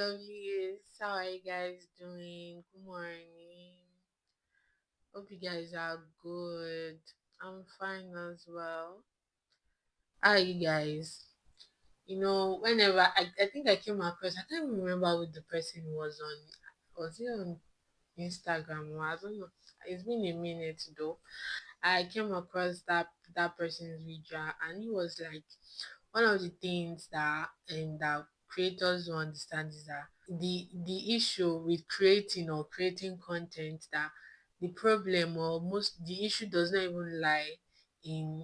lovelies. How are you guys doing? Good morning. Hope you guys are good. I'm fine as well. How are you guys? Whenever I think I came across, I can't remember who the person was on. Was it on Instagram or I don't know. It's been a minute though. I came across that person's video and it was like one of the things that creators don't understand is that the issue with creating content, that the problem or most the issue does not even lie in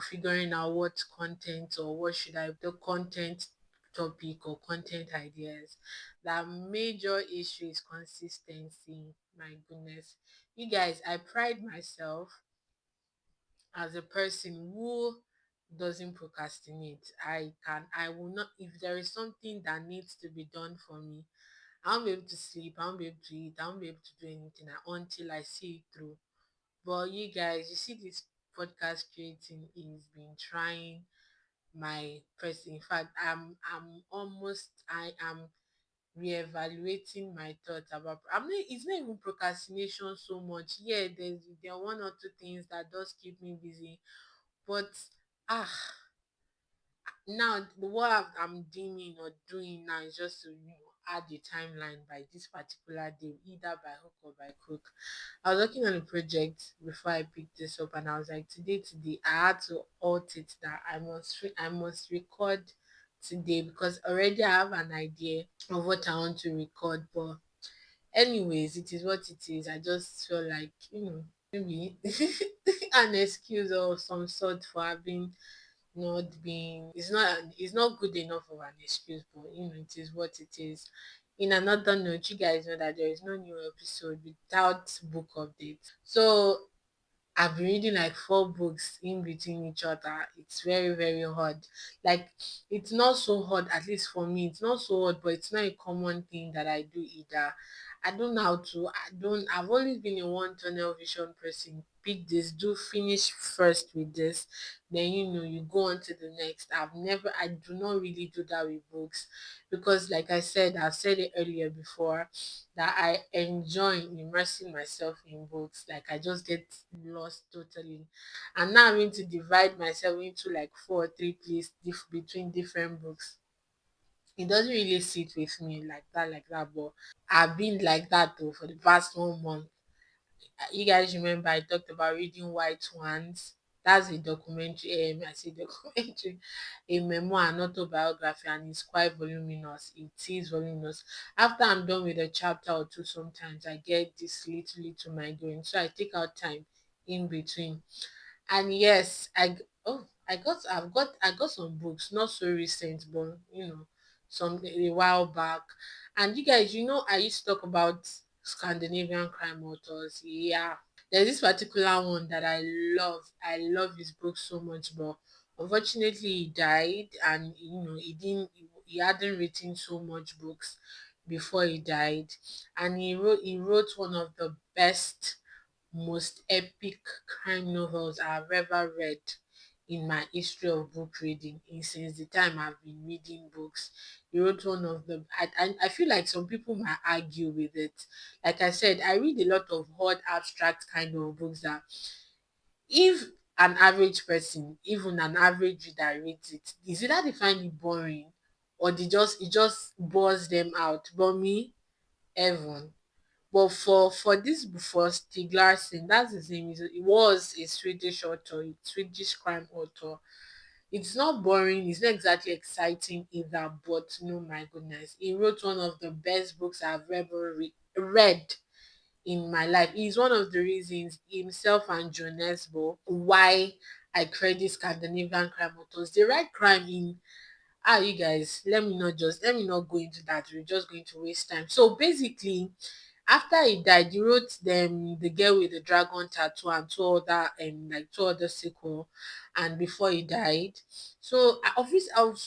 figuring out what content or what should I the content topic or content ideas. That major issue is consistency. My goodness, you guys, I pride myself as a person who doesn't procrastinate. I will not, if there is something that needs to be done for me, I won't be able to sleep, I won't be able to eat, I won't be able to do anything until I see it through. But you guys, you see, this podcast creating is been trying my person. In fact, I am reevaluating my thoughts about it's not even procrastination so much. Yeah, there are one or two things that does keep me busy, but ah, now what I'm deeming or doing now is just to add a timeline by this particular day, either by hook or by crook. I was working on a project before I picked this up, and I was like, today, I had to alt it that I must record today because already I have an idea of what I want to record. But anyways, it is what it is. I just feel like maybe an excuse of some sort for having not being it's not good enough of an excuse, but it is what it is. In another note, you guys know that there is no new episode without book updates. So I've been reading like 4 books in between each other. It's very, very hard. Like, it's not so hard, at least for me. It's not so hard, but it's not a common thing that I do either. I don't know how to. I've always been a one tunnel vision person. Pick this, do finish first with this, then you go on to the next. I do not really do that with books because, like I've said it earlier before, that I enjoy immersing myself in books. Like, I just get lost totally. And now I'm going to divide myself into like 4 or 3 places between different books. It doesn't really sit with me like that, but I've been like that though for the past 1 month. You guys remember I talked about reading White Swans? That's a documentary, I say documentary, a memoir, an autobiography, and it's quite voluminous. It is voluminous. After I'm done with a chapter or two, sometimes I get this little migraine, so I take out time in between. And yes, I got some books, not so recent, but some a while back. And you guys, I used to talk about Scandinavian crime authors. Yeah, there's this particular one that I love. I love his book so much, but unfortunately he died, and he hadn't written so much books before he died. And he wrote one of the best, most epic crime novels I've ever read in my history of book reading, since the time I've been reading books. He wrote one of the I feel like some people might argue with it. Like I said, I read a lot of hard abstract kind of books that if an average person, even an average reader reads it, is either they find it boring or it just bores them out. But me, Evan. But for this before Stig Larsson, that's his name. He was a Swedish author, a Swedish crime author. It's not boring. It's not exactly exciting either. But no, my goodness, he wrote one of the best books I've ever read in my life. He's one of the reasons, himself and Jonesbo, why I credit Scandinavian crime authors. They write crime in you guys, let me not go into that. We're just going to waste time. So basically, after he died, he wrote them The Girl with the Dragon Tattoo and two other sequel, and before he died. So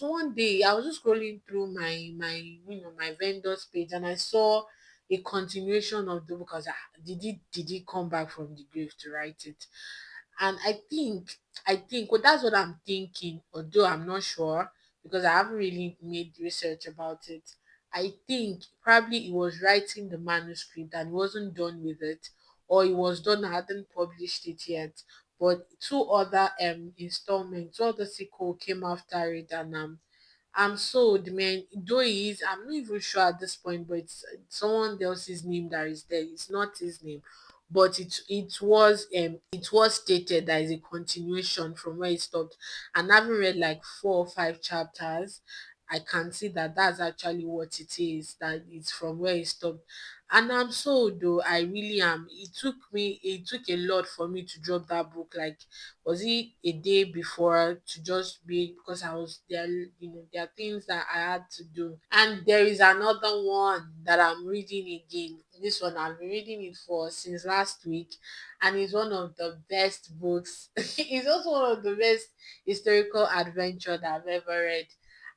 one day I was just scrolling through my vendor's page, and I saw a continuation of the book. I was like, did he come back from the grave to write it? And I think well, that's what I'm thinking, although I'm not sure because I haven't really made research about it. I think probably he was writing the manuscript and he wasn't done with it, or he was done and hadn't published it yet. But two other installments, two other sequel came after it, and I'm sold, man. Though he is, I'm not even sure at this point, but it's someone else's name that is there. It's not his name, but it was stated that is a continuation from where it stopped. And having read like 4 or 5 chapters, I can see that that's actually what it is. That it's from where it stopped, and I'm sold. Though I really am. It took a lot for me to drop that book. Like, was it a day before to just be, because I was there, there are things that I had to do. And there is another one that I'm reading again. This one I've been reading it for since last week, and it's one of the best books. It's also one of the best historical adventure that I've ever read.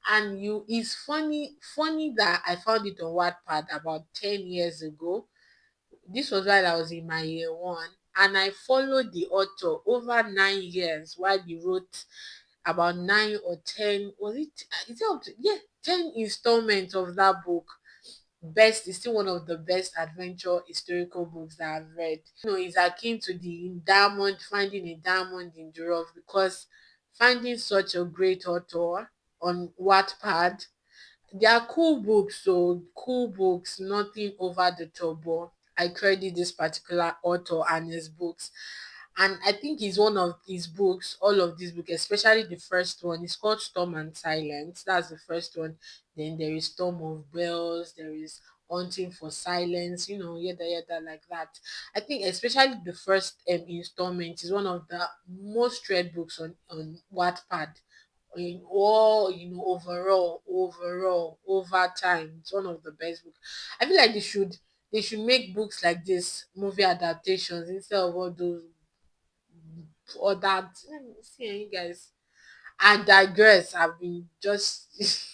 And it's funny that I found it on Wattpad about 10 years ago. This was while I was in my year one, and I followed the author over 9 years while he wrote about 9 or 10. Was it? Is it up to, yeah, 10 installments of that book. Best is still one of the best adventure historical books that I've read. It's akin to the diamond, finding a diamond in the rough, because finding such a great author on Wattpad, they are cool books, so cool books, nothing over the top. But I credit this particular author and his books. And I think it's one of his books, all of these books, especially the first one. It's called Storm and Silence. That's the first one. Then there is Storm of Bells, there is Hunting for Silence, yada yada, like that. I think especially the first installment is one of the most read books on Wattpad in all, overall, over time. It's one of the best books. I feel like they should make books like this, movie adaptations, instead of all those other. Let me see, you guys. I digress. I've been just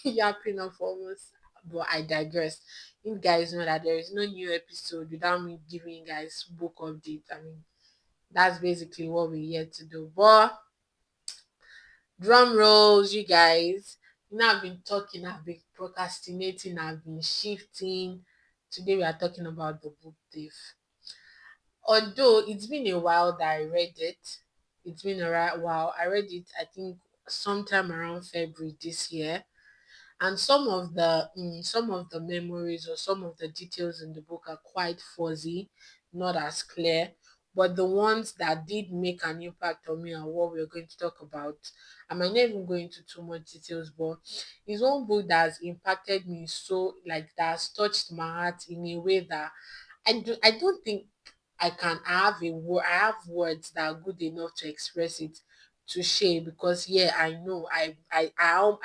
yapping off almost, but I digress. You guys know that there is no new episode without me giving you guys book update. I mean, that's basically what we're here to do. But drum rolls, you guys. I've been talking, I've been procrastinating, I've been shifting. Today we are talking about the book thief. Although it's been a while that I read it, it's been a right while. I read it, I think, sometime around February this year, and some of the memories or some of the details in the book are quite fuzzy, not as clear. But the ones that did make an impact on me are what we're going to talk about. I might not even go into too much details, but it's one book that has impacted me, so like that has touched my heart in a way that I don't think I have words that are good enough to express it, to share, because yeah, I know I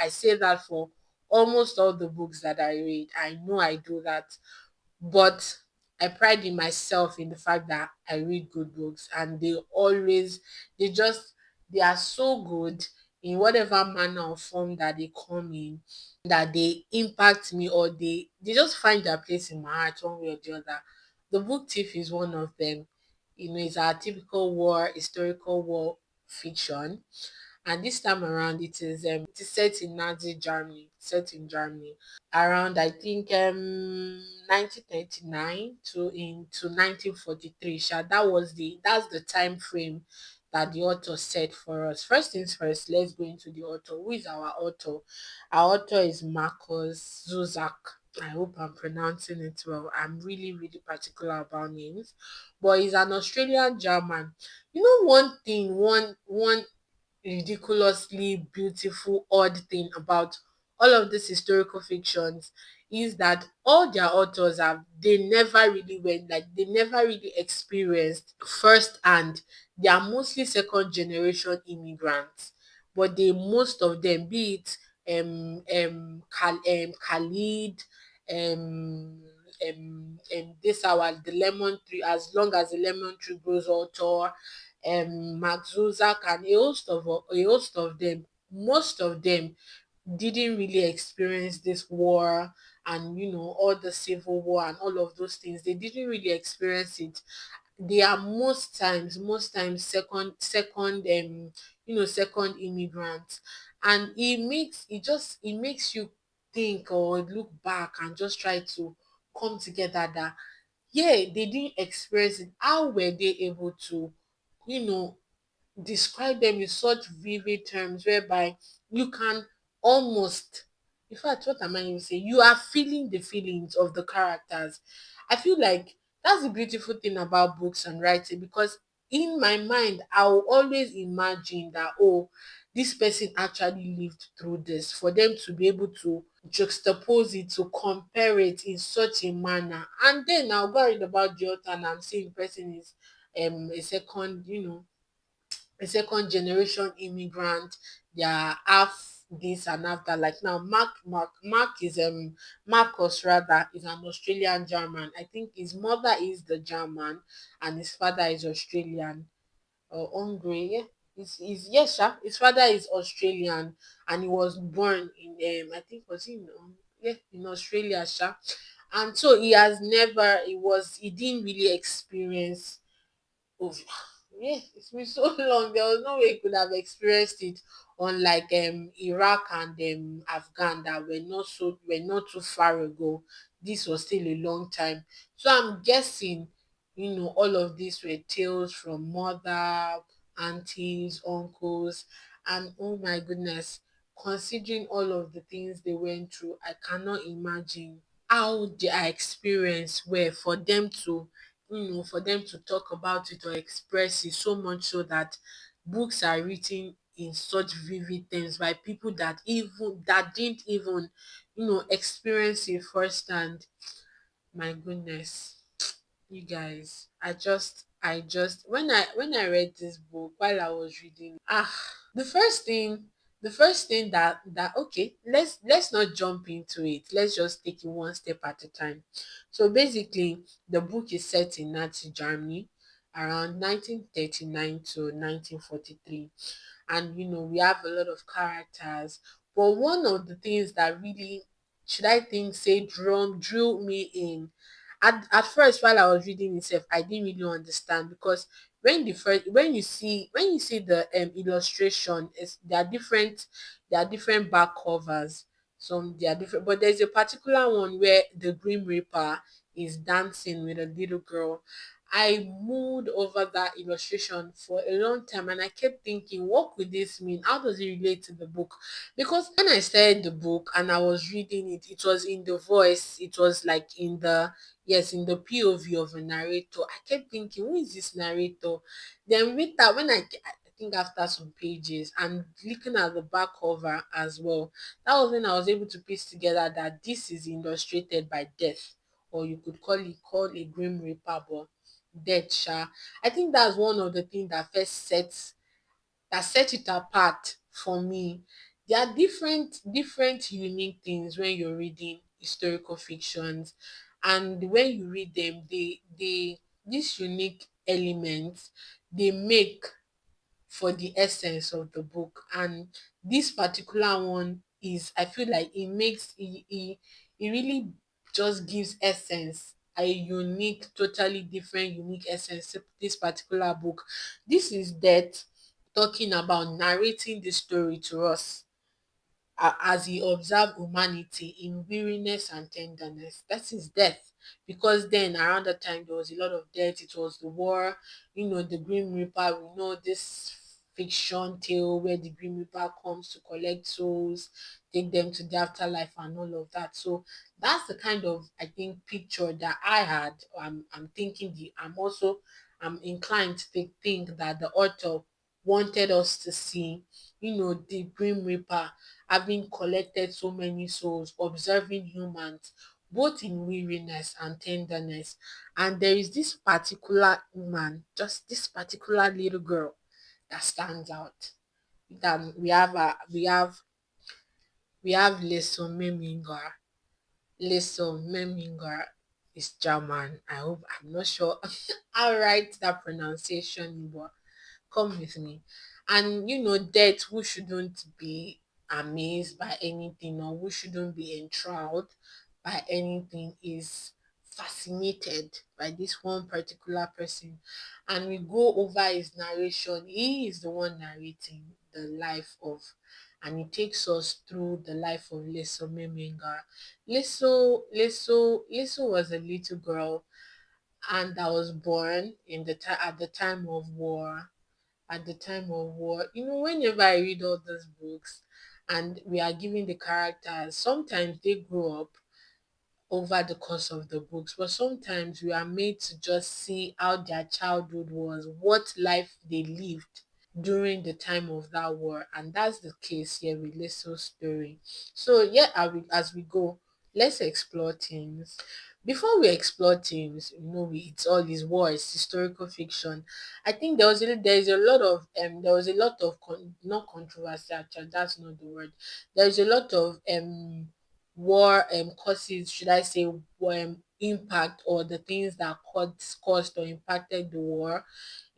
say that for almost all the books that I read. I know I do that, but I pride in myself in the fact that I read good books, and they are so good in whatever manner or form that they come in, that they impact me, or they just find their place in my heart one way or the other. The Book Thief is one of them. It's our typical historical war fiction, and this time around it is set in Nazi Germany, set in Germany around, I think, 1939 to 1943. That's the time frame that the author set for us. First things first, let's go into the author. Who is our author? Our author is Markus Zusak. I hope I'm pronouncing it well. I'm really, really particular about names, but he's an Australian German. One thing, one ridiculously beautiful, odd thing about all of these historical fictions is that all their authors they never really experienced firsthand. They are mostly second generation immigrants, but most of them, be it Khalid, um this our the lemon tree, as long as the lemon tree grows, author, Mark Zusak, and a host of them. Most of them didn't really experience this war, and all the civil war and all of those things. They didn't really experience it. They are most times second immigrants, and it makes you think or look back and just try to come together that yeah, they didn't experience it. How were they able to, you know, describe them in such vivid terms whereby you can almost, in fact, what am I even saying? You are feeling the feelings of the characters. I feel like that's the beautiful thing about books and writing, because in my mind, I will always imagine that, oh, this person actually lived through this, for them to be able to juxtapose it, to compare it in such a manner. And then I'll go read about the author and I'm seeing the person is a second, a second generation immigrant. They are half this and half that. Like now, Mark is Markus rather is an Australian German. I think his mother is the German and his father is Australian or Hungary. Yeah. Yes, sir. His father is Australian and he was born in I think was in yeah, in Australia, sir. And so he didn't really experience oh, yeah, it's been so long. There was no way he could have experienced it, unlike Iraq and Afghan that were not too far ago. This was still a long time. So I'm guessing, all of these were tales from mother, aunties, uncles, and oh my goodness, considering all of the things they went through, I cannot imagine how their experience were for them to talk about it or express it, so much so that books are written in such vivid terms by people that didn't even experience it firsthand. My goodness, you guys, I just when I read this book while I was reading, the first thing that okay, let's not jump into it, let's just take it one step at a time. So basically, the book is set in Nazi Germany around 1939 to 1943, and we have a lot of characters. But one of the things that really, should I think say, drew me in, at first while I was reading itself, I didn't really understand, because when you see the illustration, there are different back covers. Some they are different, but there's a particular one where the Grim Reaper is dancing with a little girl. I moved over that illustration for a long time and I kept thinking, what could this mean? How does it relate to the book? Because when I started the book and I was reading it, it was in the voice, it was like in the, yes, in the POV of a narrator. I kept thinking, who is this narrator? Then later, I think after some pages and looking at the back cover as well, that was when I was able to piece together that this is illustrated by Death, or you could call a Grim Reaper, but Death. Sha. I think that's one of the things that first set it apart for me. There are different unique things when you're reading historical fictions, and when you read them, they these unique elements they make for the essence of the book. And this particular one is, I feel like it really just gives essence, a unique, totally different unique essence to this particular book. This is Death talking about narrating the story to us, as he observed humanity in weariness and tenderness. That is Death. Because then around that time there was a lot of death. It was the war, the Grim Reaper. We know this fiction tale where the Grim Reaper comes to collect souls, take them to the afterlife and all of that. So that's the kind of, I think, picture that I had. I'm thinking I'm inclined to think that the author wanted us to see, the Grim Reaper having collected so many souls, observing humans, both in weariness and tenderness. And there is this particular woman, just this particular little girl, that stands out. That we have Liesel Meminger. Liesel Meminger is German. I hope, I'm not sure how right that pronunciation, but come with me. And Death, who shouldn't be amazed by anything, or who shouldn't be enthralled by anything, is fascinated by this one particular person. And we go over his narration. He is the one narrating the life of and it takes us through the life of Liesel Memenga. Liesel was a little girl and that was born at the time of war. At the time of war, whenever I read all those books, and we are given the characters, sometimes they grow up over the course of the books, but sometimes we are made to just see how their childhood was, what life they lived during the time of that war, and that's the case here with Lisso's story. So yeah, as we go, let's explore themes. Before we explore themes, it's all these wars, historical fiction. I think there was a lot of not controversy actually, that's not the word. There's a lot of war causes, should I say, impact, or the things that caused or impacted the war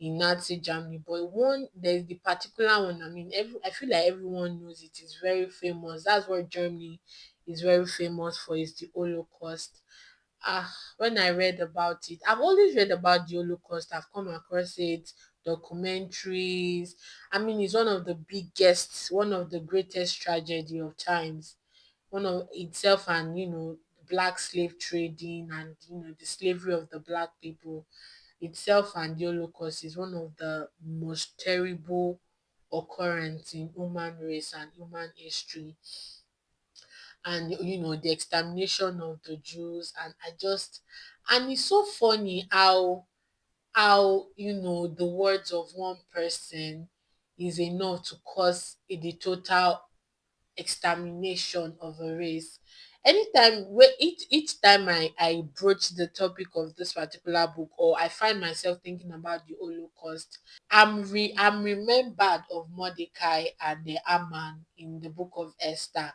in Nazi Germany. But there's the particular one. I mean, I feel like everyone knows it. It's very famous. That's what Germany is very famous for. Is the Holocaust. When I read about it, I've always read about the Holocaust. I've come across it, documentaries. I mean, it's one of the biggest, one of the greatest tragedy of times. One of itself, and black slave trading, and the slavery of the black people itself, and the Holocaust is one of the most terrible occurrence in human race and human history. And the extermination of the Jews, and it's so funny how the words of one person is enough to cause the total extermination of a race. Each time I broach the topic of this particular book, or I find myself thinking about the Holocaust, I'm remembered of Mordecai and the Haman in the book of Esther.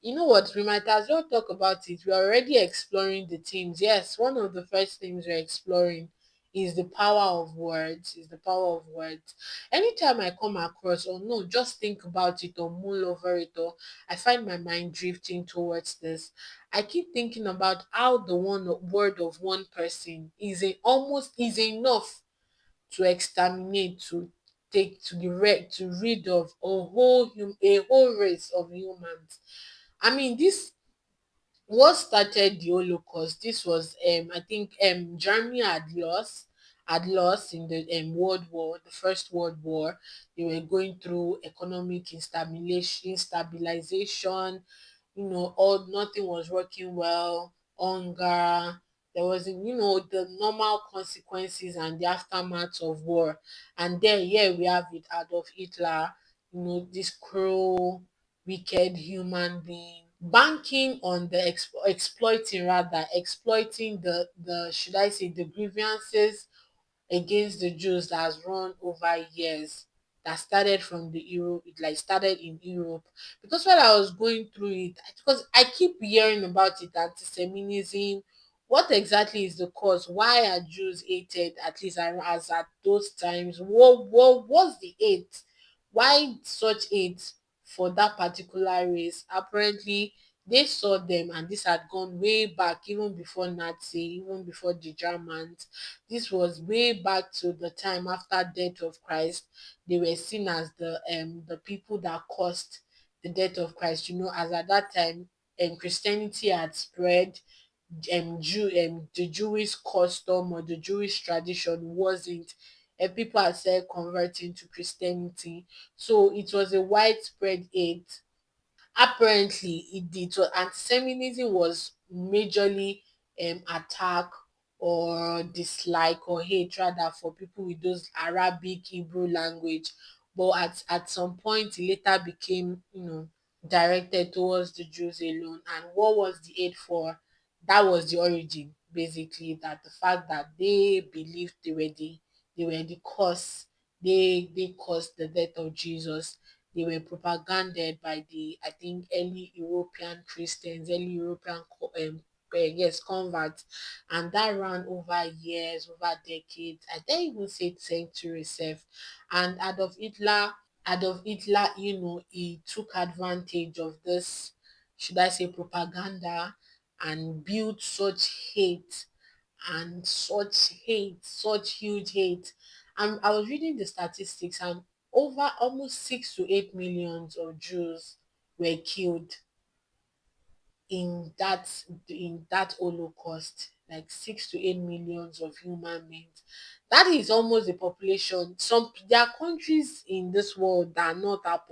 You know what, we might as well talk about it. We're already exploring the themes. Yes, one of the first things we're exploring is the power of words. Is the power of words. Anytime I come across, or no, just think about it or mull over it, or I find my mind drifting towards this, I keep thinking about how the one word of one person almost is enough to exterminate, to take to direct to rid of a whole race of humans. I mean, this what started the Holocaust. This was I think Germany had lost in the World War, the First World War. They were going through economic instabilization. All nothing was working well. Hunger. There was the normal consequences and the aftermath of war. And then here we have it, Adolf Hitler. This cruel, wicked human being, banking on the exploiting the should I say, the grievances against the Jews that has run over years, that started from the Europe. It like started in Europe, because when I was going through it, because I keep hearing about it, anti-Semitism. What exactly is the cause? Why are Jews hated, at least as at those times? What was the hate? Why such hate for that particular race? Apparently they saw them, and this had gone way back, even before Nazi, even before the Germans. This was way back to the time after death of Christ. They were seen as the people that caused the death of Christ. As at that time, Christianity had spread. The Jewish custom or the Jewish tradition wasn't, and people had started converting to Christianity. So it was a widespread hate. Apparently it did. So anti-Semitism was majorly attack or dislike or hate rather for people with those Arabic Hebrew language, but at some point it later became directed towards the Jews alone. And what was the hate for? That was the origin, basically, that the fact that they believed they were the cause. They caused the death of Jesus. They were propaganded by the, I think, early European Christians, early European yes, converts, and that ran over years, over decades. I don't even say centuries, sef. And Adolf Hitler, he took advantage of this, should I say, propaganda, and built such hate, such huge hate. And I was reading the statistics, and over almost 6 to 8 millions of Jews were killed in that Holocaust, like 6 to 8 millions of human beings. That is almost the population. There are countries in this world that are not that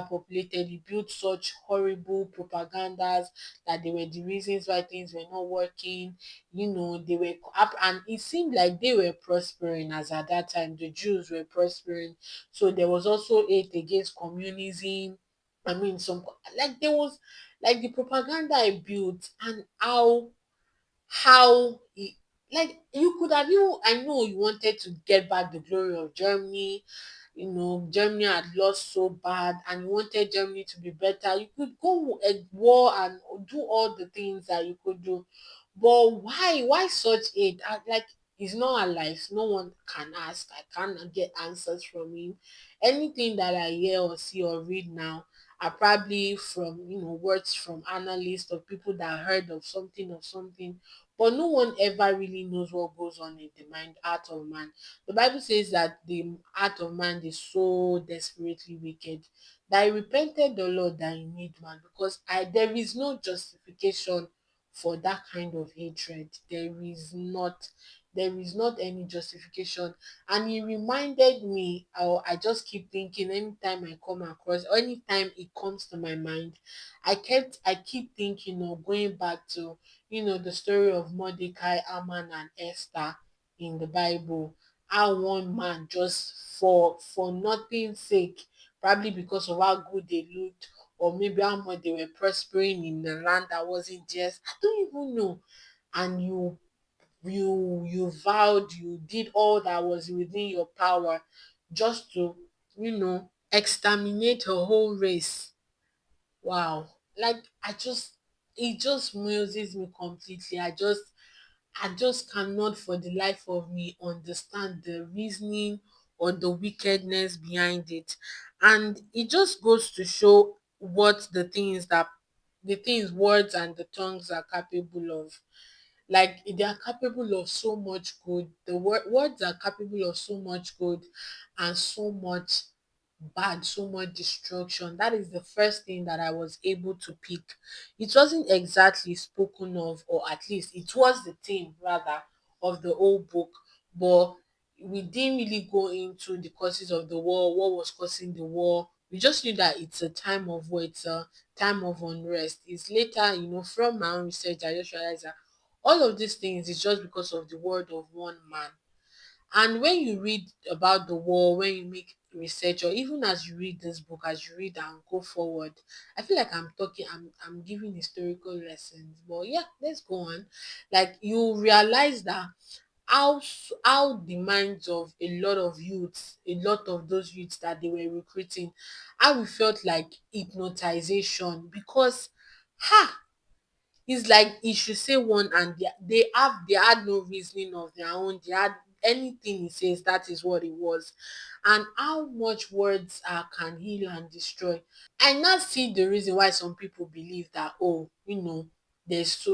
populated, he built such horrible propagandas that they were the reasons why things were not working. They were up, and it seemed like they were prospering. As at that time the Jews were prospering, so there was also hate against communism. I mean, some, like, there was, like, the propaganda I built, and how he, like, you could have, I know you wanted to get back the glory of Germany. Germany had lost so bad, and you wanted Germany to be better. You could go at war and do all the things that you could do, but why such hate? Like, he's not alive. No one can ask. I can't get answers from him. Anything that I hear or see or read now are probably from, words from analysts or people that heard of something, but no one ever really knows what goes on in the heart of man. The Bible says that the heart of man is so desperately wicked, that he repented the Lord that he need man, because there is no justification for that kind of hatred. There is not any justification. And he reminded me, or I just keep thinking, anytime I come across, or anytime it comes to my mind, I keep thinking of going back to, the story of Mordecai, Haman, and Esther in the Bible. How one man, just for nothing's sake, probably because of how good they looked, or maybe how much they were prospering in the land that wasn't theirs. I don't even know. And you vowed, you did all that was within your power, just to, exterminate a whole race. Wow. Like, it just muses me completely. I just cannot for the life of me understand the reasoning or the wickedness behind it. And it just goes to show what the things words and the tongues are capable of. Like, they are capable of so much good. The words are capable of so much good and so much bad, so much destruction. That is the first thing that I was able to pick. It wasn't exactly spoken of, or at least it was the theme rather of the whole book, but we didn't really go into the causes of the war, what was causing the war. We just knew that it's a time of war, it's a time of unrest. It's later, from my own research, I just realized that all of these things is just because of the word of one man. And when you read about the war, when you make research, or even as you read this book, as you read and go forward, I feel like I'm giving historical lessons. But yeah, let's go on. Like, you realize that how the minds of a lot of youths, a lot of those youths that they were recruiting, how we felt like hypnotization, because ha, it's like he should say one, and they had no reasoning of their own. They had anything he says, that is what it was. And how much words can heal and destroy. I now see the reason why some people believe that, oh, there's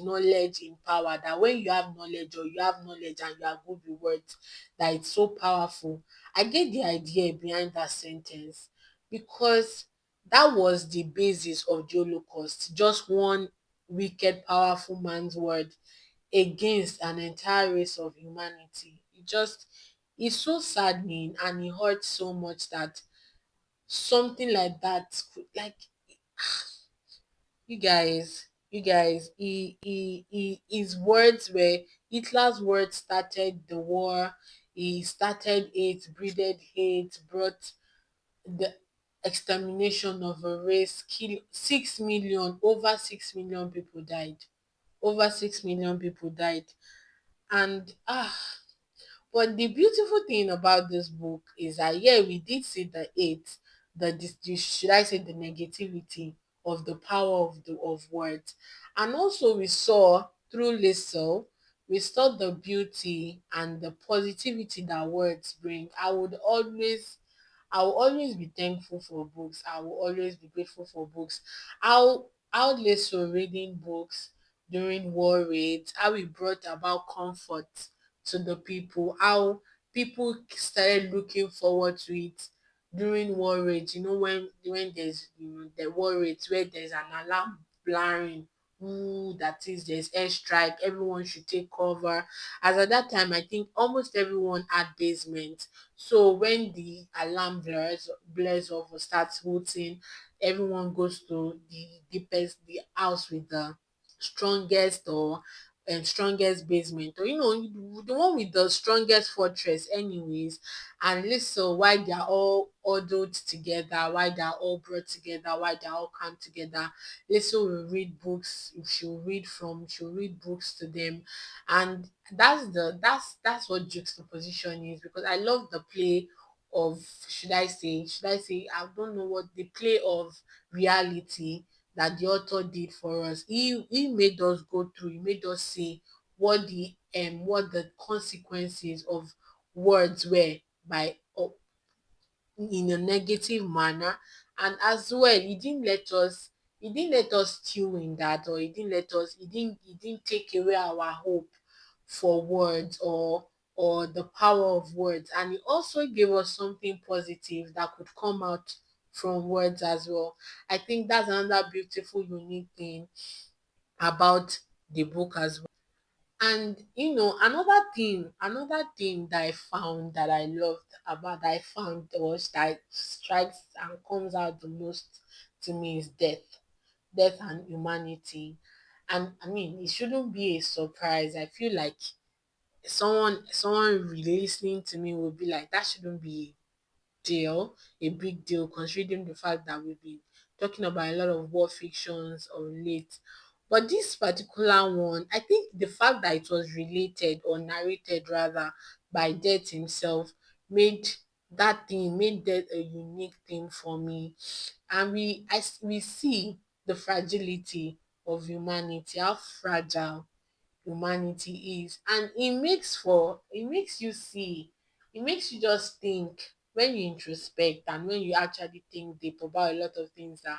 knowledge in power, that when you have knowledge, or you have knowledge and you are good with words, that it's so powerful. I get the idea behind that sentence, because that was the basis of the Holocaust. Just one wicked, powerful man's word against an entire race of humanity. It's so saddening, and it hurts so much that something like that could, like, his words were, Hitler's words started the war. He started it, breeded hate, brought the extermination of a race, kill 6 million, over 6 million people died. Over 6 million people died. And but the beautiful thing about this book is that, yeah, we did see the hate, should I say, the negativity of the power of words, and also we saw through Liesel, we saw the beauty and the positivity that words bring. I will always be thankful for books. I will always be grateful for books. How Liesel reading books during war raids, how it brought about comfort to the people, how people started looking forward to it during war rate. You know, when there's, the war rate where there's an alarm blaring, ooh, that is, there's airstrike, everyone should take cover. As at that time, I think almost everyone had basement. So when the alarm blares off or starts hooting, everyone goes to the deepest, the house with the strongest or strongest basement, or the one with the strongest fortress anyways. And listen, why they are all huddled together, why they are all brought together, why they are all come together. Listen will read books, she'll read books to them. And that's what juxtaposition is, because I love the play of, should I say, I don't know, what the play of reality that the author did for us. He made us go through, he made us see what the consequences of words were, by in a negative manner. And as well, he didn't let us stew in that, or he didn't take away our hope for words, or the power of words. And he also gave us something positive that could come out from words as well. I think that's another beautiful, unique thing about the book as well. And another thing that I found, that I loved about, that I found was, that strikes and comes out the most to me, is death and humanity. And I mean, it shouldn't be a surprise. I feel like someone listening to me will be like, that shouldn't be a big deal, considering the fact that we've been talking about a lot of war fictions or late. But this particular one, I think the fact that it was related, or narrated rather, by Death himself, made made Death a unique thing for me. And we see the fragility of humanity, how fragile humanity is. And it makes you just think, when you introspect and when you actually think deep about a lot of things, that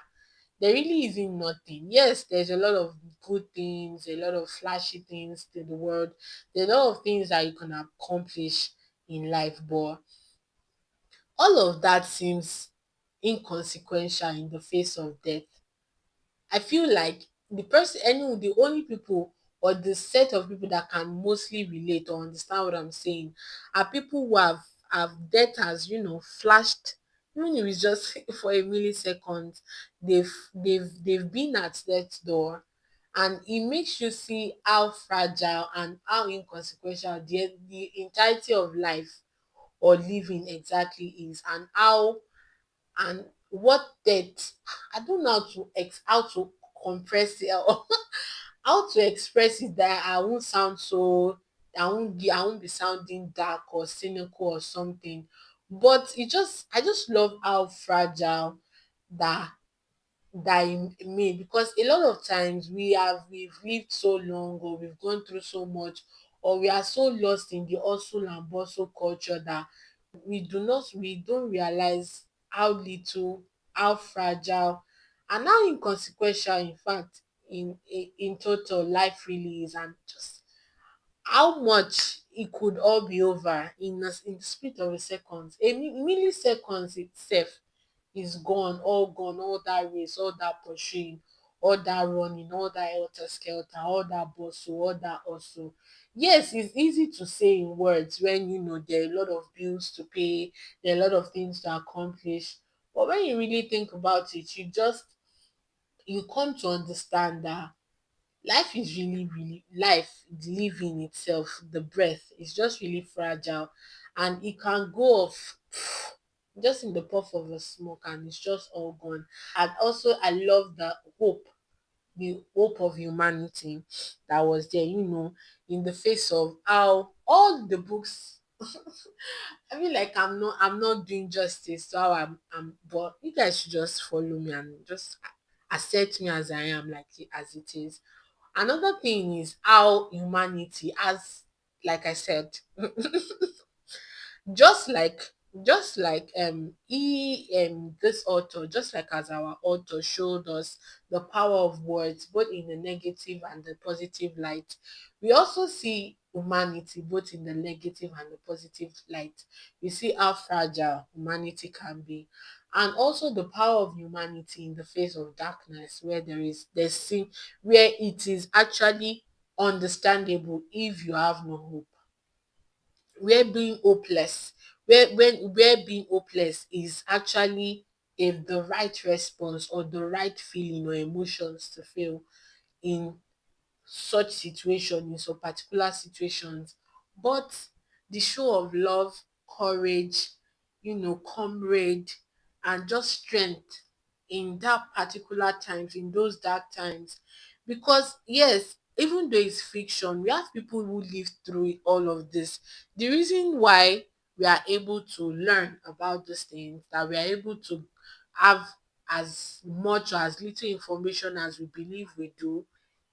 there really isn't nothing. Yes, there's a lot of good things, a lot of flashy things to the world, there's a lot of things that you can accomplish in life, but all of that seems inconsequential in the face of death. I feel like the only people, or the set of people that can mostly relate or understand what I'm saying, are people who have death has, flashed, even if it's just for a millisecond. They've been at death's door, and it makes you see how fragile and how inconsequential the entirety of life or living exactly is, and what death, I don't know how to compress it, or how to express it, that I won't sound so, I won't be sounding dark or cynical or something. But I just love how fragile that me, because a lot of times we've lived so long, or we've gone through so much, or we are so lost in the hustle and bustle culture, that we don't realize how little, how fragile, and how inconsequential, in fact, in total life really is. And just how much it could all be over in the split of a second, milliseconds itself is gone, all gone, all that race, all that pursuing, all that running, all that helter skelter, all that bustle, all that hustle. Yes, it's easy to say in words, when there are a lot of bills to pay, there are a lot of things to accomplish. But when you really think about it, you come to understand that life is really, really, life, the living itself, the breath is just really fragile, and it can go off just in the puff of a smoke, and it's just all gone. And also, I love the hope of humanity that was there, in the face of how all the books. I feel like I'm not doing justice to how but you guys should just follow me and just accept me as I am, as it is. Another thing is how humanity, as like I said, just like this author, just like as our author showed us the power of words, both in the negative and the positive light, we also see humanity, both in the negative and the positive light. You see how fragile humanity can be, and also the power of humanity in the face of darkness, where there's sin, where it is actually understandable if you have no hope, where being hopeless, where being hopeless is actually if the right response or the right feeling or emotions to feel in such situation, in some particular situations. But the show of love, courage, comrade, and just strength in that particular times, in those dark times. Because yes, even though it's fiction, we have people who live through all of this. The reason why we are able to learn about these things, that we are able to have as much or as little information as we believe we do,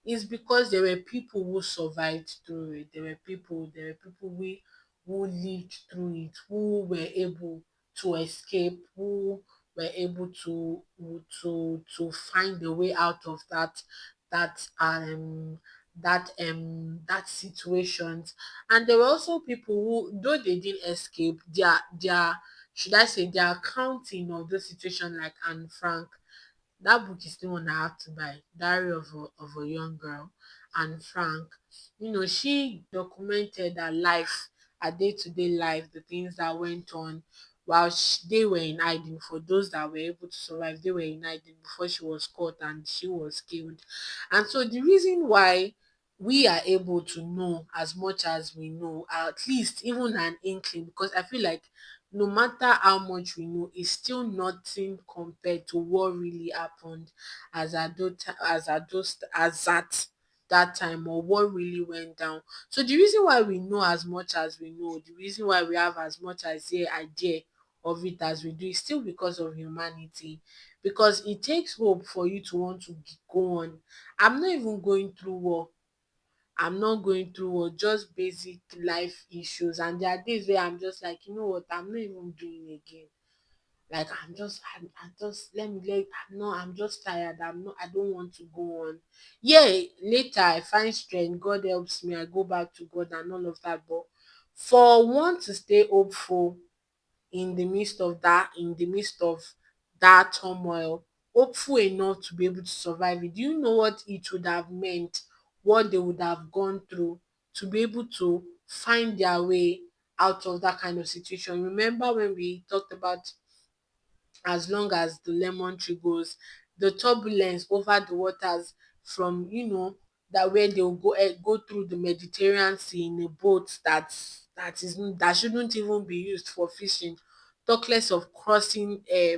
is because there were people who survived through it. There were people who lived through it, who were able to escape, who were able to find a way out of that that situations. And there were also people who, though they didn't escape, their should I say their accounting of the situation, like Anne Frank, that book is the one I have to buy. Diary of a Young Girl. And Frank, she documented her life, her day-to-day life, the things that went on while they were in hiding. For those that were able to survive, they were in hiding before she was caught and she was killed. And so the reason why we are able to know as much as we know, at least even an inkling, because I feel like no matter how much we know, it's still nothing compared to what really happened as at that time, or what really went down. So the reason why we know as much as we know, the reason why we have as much as a idea of it as we do, is still because of humanity. Because it takes hope for you to want to go on. I'm not even going through war. I'm not going through war, just basic life issues. And there are days where I'm just like, you know what, I'm not even doing again. Like I'm just I'm just tired. I don't want to go on. Yeah, later I find strength, God helps me, I go back to God and all of that. But for one to stay hopeful in the midst of that turmoil, hopeful enough to be able to survive it. Do you know what it would have meant, what they would have gone through to be able to find their way out of that kind of situation? Remember when we talked about as long as the lemon tree goes, the turbulence over the waters from, that where they'll go through the Mediterranean Sea in a boat that shouldn't even be used for fishing, talk less of crossing a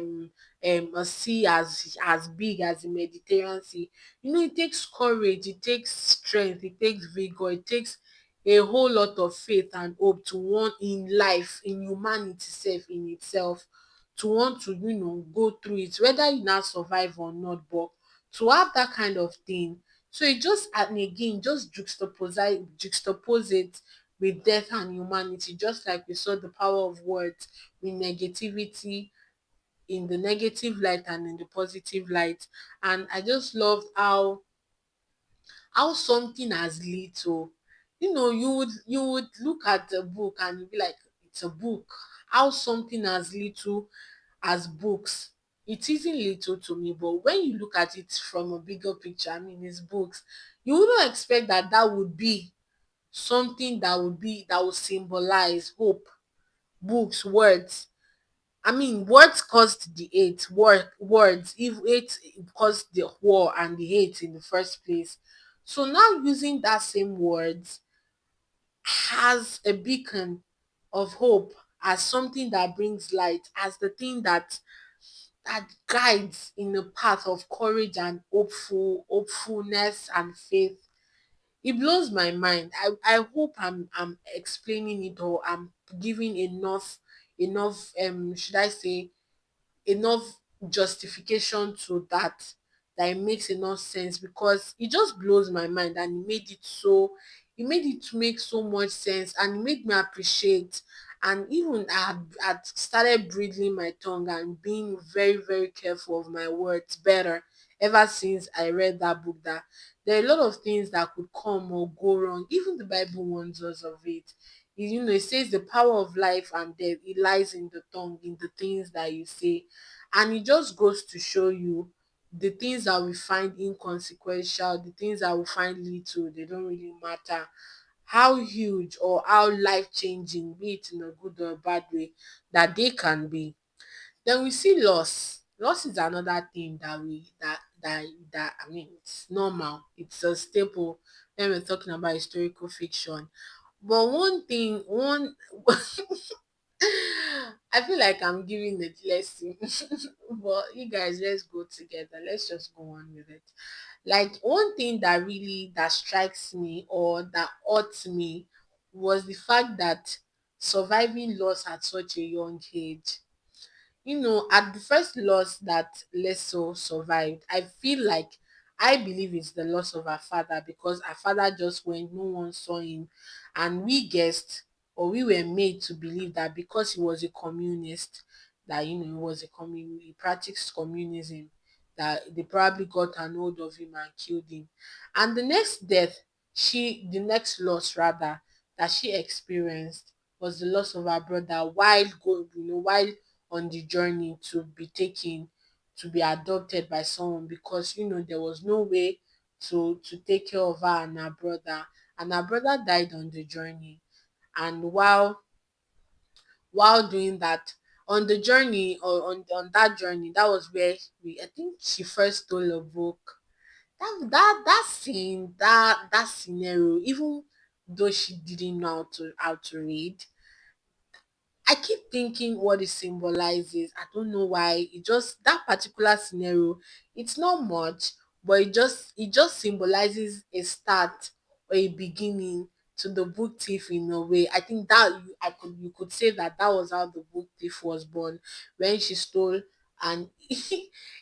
sea as big as the Mediterranean Sea. It takes courage, it takes strength, it takes vigor, it takes a whole lot of faith and hope to want in life, in humanity self, in itself, to want to go through it, whether you now survive or not. But to have that kind of thing, so it just, and again, just juxtapose it with death and humanity, just like we saw the power of words with negativity, in the negative light and in the positive light. And I just loved how something as little, you would look at the book and you'd be like, it's a book. How something as little as books, it isn't little to me, but when you look at it from a bigger picture, I mean, it's books. You wouldn't expect that that would be something that would symbolize hope. Books, words, I mean, words caused the hate. Words, if hate caused the war and the hate in the first place. So now using that same words as a beacon of hope, as something that brings light, as the thing that guides in a path of courage and hopefulness and faith. It blows my mind. I hope I'm explaining it, or I'm giving enough should I say enough justification to that it makes enough sense, because it just blows my mind, and it made it to make so much sense, and it made me appreciate. And even I started bridling my tongue and being very, very careful of my words better, ever since I read that book, that there are a lot of things that could come or go wrong. Even the Bible warns us of it. It says the power of life and death, it lies in the tongue, in the things that you say. And it just goes to show you the things that we find inconsequential, the things that we find little, they don't really matter. How huge or how life changing, be it in a good or bad way, that they can be. Then we see loss. Loss is another thing that I mean, it's normal. It's a staple when we're talking about historical fiction. But one thing, one I feel like I'm giving the lesson. But you guys, let's go together. Let's just go on with it. Like one thing that strikes me or that hurts me was the fact that surviving loss at such a young age. At the first loss that Liesel survived, I believe it's the loss of her father, because her father just went, no one saw him, and we guessed, or we were made to believe that because he was a communist, that he was he practiced communism, that they probably got an hold of him and killed him. And the next loss rather that she experienced was the loss of her brother while on the journey to be adopted by someone, because there was no way to take care of her and her brother died on the journey. And while doing that, on the journey, or on that journey, that was where I think she first stole a book. That scene, that scenario, even though she didn't know how to read, I keep thinking what it symbolizes. I don't know why. It just, that particular scenario, it's not much, but it just symbolizes a start or a beginning to the book thief in a way. I think that you could say that that was how the book thief was born, when she stole. And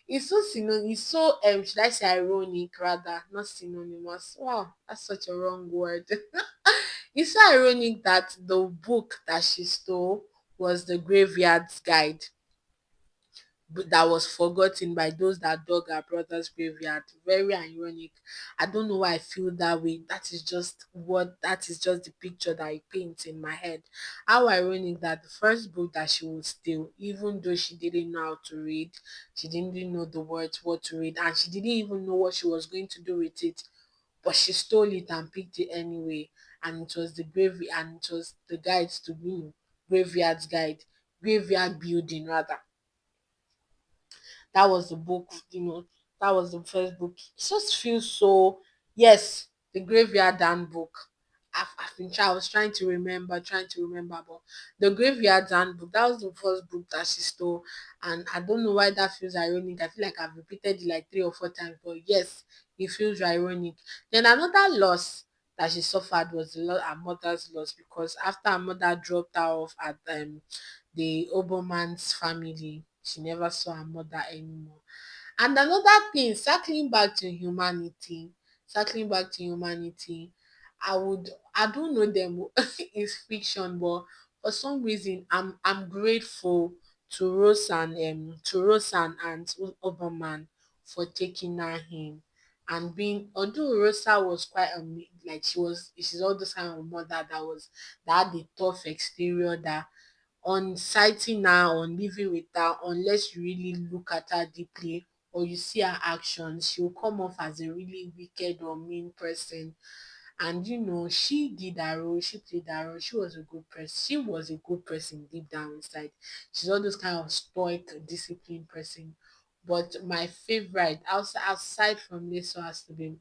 it's so should I say ironic, rather, not synonymous. Wow, that's such a wrong word. It's so ironic that the book that she stole was the graveyard's guide, that was forgotten by those that dug her brother's graveyard. Very ironic. I don't know why I feel that way. That is just the picture that it paints in my head. How ironic that the first book that she would steal, even though she didn't know how to read, she didn't even know the words what to read, and she didn't even know what she was going to do with it, but she stole it and picked it anyway. And it was the guides to graveyard's guide, graveyard building rather. That was the book, that was the first book. It just feels so, yes, the graveyard handbook. I was trying to remember, but the graveyard handbook, that was the first book that she stole. And I don't know why that feels ironic. I feel like I've repeated it like 3 or 4 times, but yes, it feels ironic. Then another loss that she suffered was her mother's loss, because after her mother dropped her off at the Oberman's family, she never saw her mother anymore. And another thing, circling back to humanity, I don't know them, it's fiction, but for some reason I'm grateful to Rose and Aunt Oberman for taking her in. And being, although Rosa was quite like, she's all this kind of mother that had a tough exterior, that on sighting her, on living with her, unless you really look at her deeply or you see her actions, she will come off as a really wicked or mean person. And she did her role, she played her role, she was a good person. She was a good person deep down inside. She's all this kind of stoic, disciplined person. But my favorite, outside from this, has to be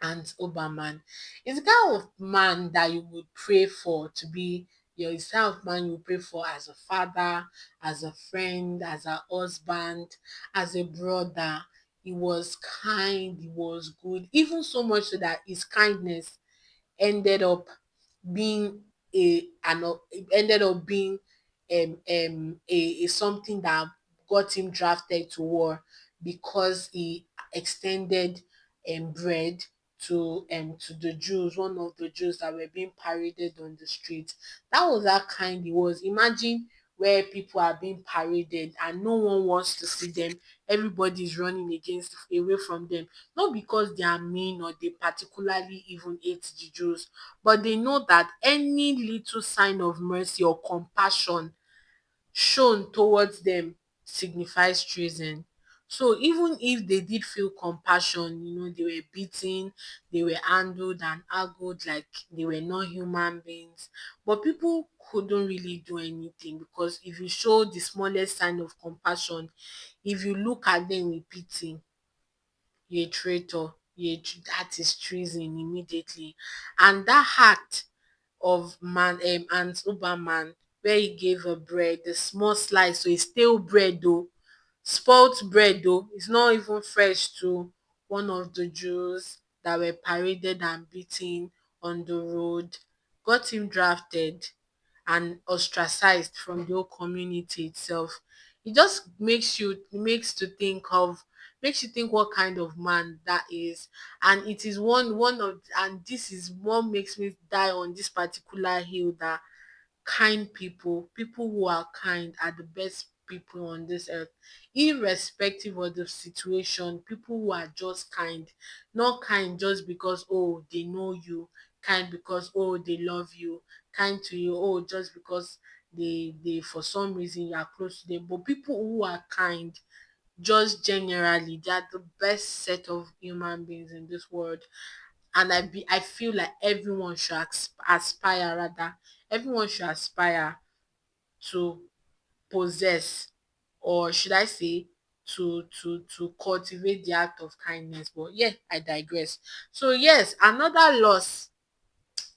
and Oberman. It's the kind of man that you would pray for to be it's the kind of man you would pray for as a father, as a friend, as a husband, as a brother. He was kind, he was good, even so much so that his kindness ended up being ended up being a something that got him drafted to war, because he extended bread to the Jews, one of the Jews that were being paraded on the street. That was how kind he was. Imagine where people are being paraded and no one wants to see them. Everybody is running against away from them, not because they are mean or they particularly even hate the Jews, but they know that any little sign of mercy or compassion shown towards them signifies treason. So even if they did feel compassion, they were beaten, they were handled and argued like they were not human beings. But people couldn't really do anything, because if you show the smallest sign of compassion, if you look at them with pity, you're a traitor. That is treason immediately. And that act of Hans Oberman, where he gave a bread, a small slice, so it's stale bread though, spoilt bread though, it's not even fresh, to one of the Jews that were paraded and beaten on the road, got him drafted and ostracized from the whole community itself. It just makes you think what kind of man that is. And it is one of and this is what makes me die on this particular hill, that kind people, people who are kind, are the best people on this earth, irrespective of the situation. People who are just kind, not kind just because, oh, they know you, kind because, oh, they love you, kind to you, oh, just because they for some reason you are close to them. But people who are kind, just generally, they are the best set of human beings in this world. And I feel like everyone should aspire, rather, everyone should aspire to possess, or should I say, to cultivate the act of kindness. But yeah, I digress. So yes, another loss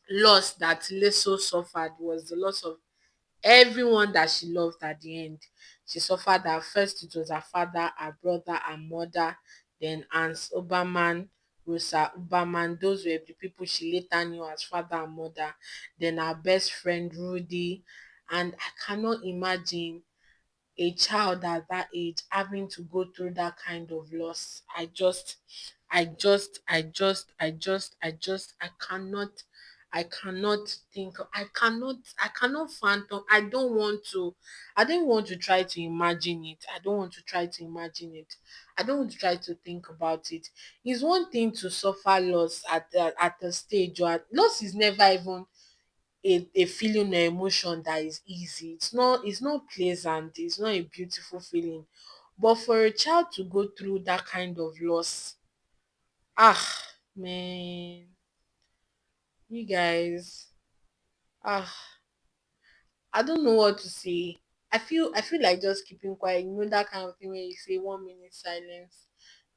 that Liesel suffered was the loss of everyone that she loved at the end. She suffered that first it was her father, her brother, her mother, then Hans Oberman, Rosa Oberman. Those were the people she later knew as father and mother. Then her best friend Rudy. And I cannot imagine a child at that age having to go through that kind of loss. I cannot, I cannot phantom. I don't want to try to imagine it. I don't want to try to imagine it. I don't want to try to think about it. It's one thing to suffer loss at a stage, or loss is never even a feeling or emotion that is easy. It's not pleasant, it's not a beautiful feeling. But for a child to go through that kind of loss, ah, man, you guys, ah, I don't know what to say. I feel like just keeping quiet. That kind of thing where you say 1 minute silence.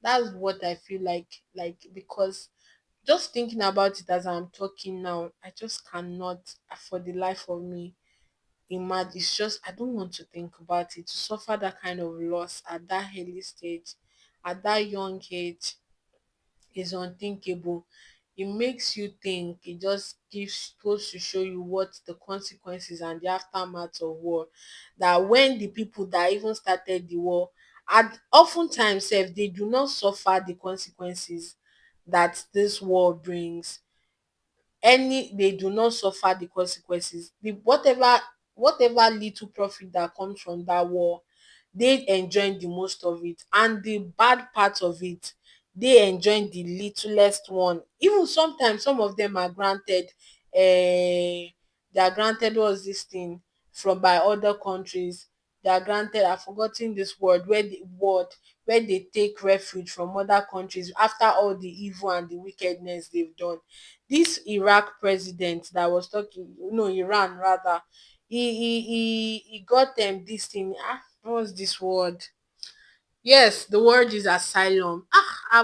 That's what I feel like, because just thinking about it as I'm talking now, I just cannot, for the life of me, imagine. It's just, I don't want to think about it. To suffer that kind of loss at that early stage, at that young age, is unthinkable. It makes you think. It just goes to show you what the consequences and the aftermath of war. That when the people that even started the war, and oftentimes sef, they do not suffer the consequences that this war brings. They do not suffer the consequences. Whatever little profit that comes from that war, they enjoy the most of it, and the bad part of it, they enjoy the littlest one. Even sometimes some of them are granted, they are granted, what's this thing, from by other countries. They are granted, I've forgotten this word where they take refuge from other countries after all the evil and the wickedness they've done. This Iraq president that was talking, no, Iran rather, he got them this thing. What was this word? Yes, the word is asylum. I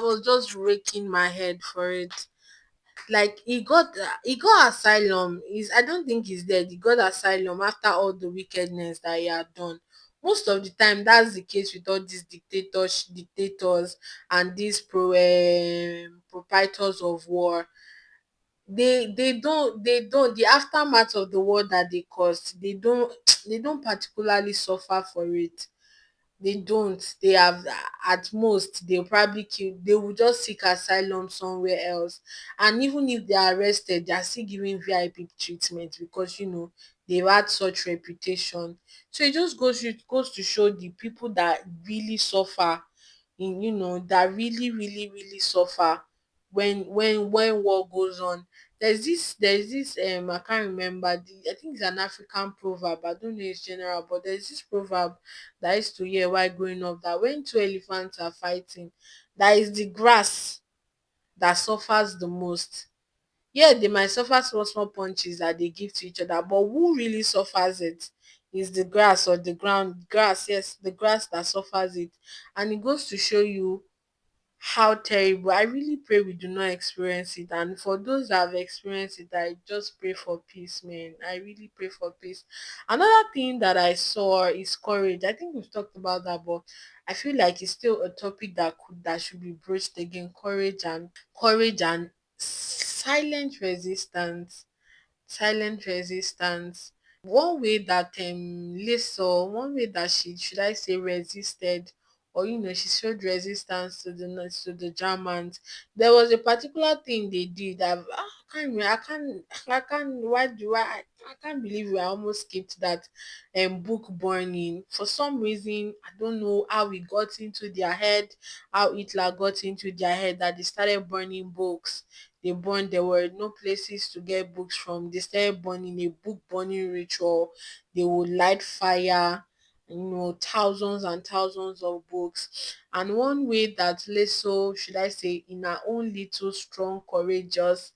was just raking my head for it. Like, he got asylum. I don't think he's dead. He got asylum after all the wickedness that he had done. Most of the time, that's the case with all these dictators and these proprietors of war. They don't, the aftermath of the war that they caused, they don't they don't particularly suffer for it. They don't. They have, at most they'll probably kill, they will just seek asylum somewhere else. And even if they are arrested, they are still giving VIP treatment, because they've had such reputation. So it goes to show the people that really suffer in, that really suffer when war goes on. There's this I can't remember, I think it's an African proverb, I don't know it's general, but there's this proverb that I used to hear while growing up, that when two elephants are fighting, that is the grass that suffers the most. Yeah, they might suffer small punches that they give to each other, but who really suffers it is the grass or the ground grass. Yes, the grass that suffers it. And it goes to show you how terrible. I really pray we do not experience it. And for those that have experienced it, I just pray for peace, man. I really pray for peace. Another thing that I saw is courage. I think we've talked about that, but I feel like it's still a topic that should be broached again. Courage and silent resistance. Silent resistance. One way that she, should I say, resisted, or she showed resistance to the Germans. There was a particular thing they did that, I can't remember, I can't I can't believe we almost skipped that book burning. For some reason, I don't know how it got into their head, how Hitler got into their head, that they started burning books. There were no places to get books from. They started burning, a book burning ritual. They would light fire, thousands and thousands of books. And one way that Leso, should I say, in her own little strong, courageous,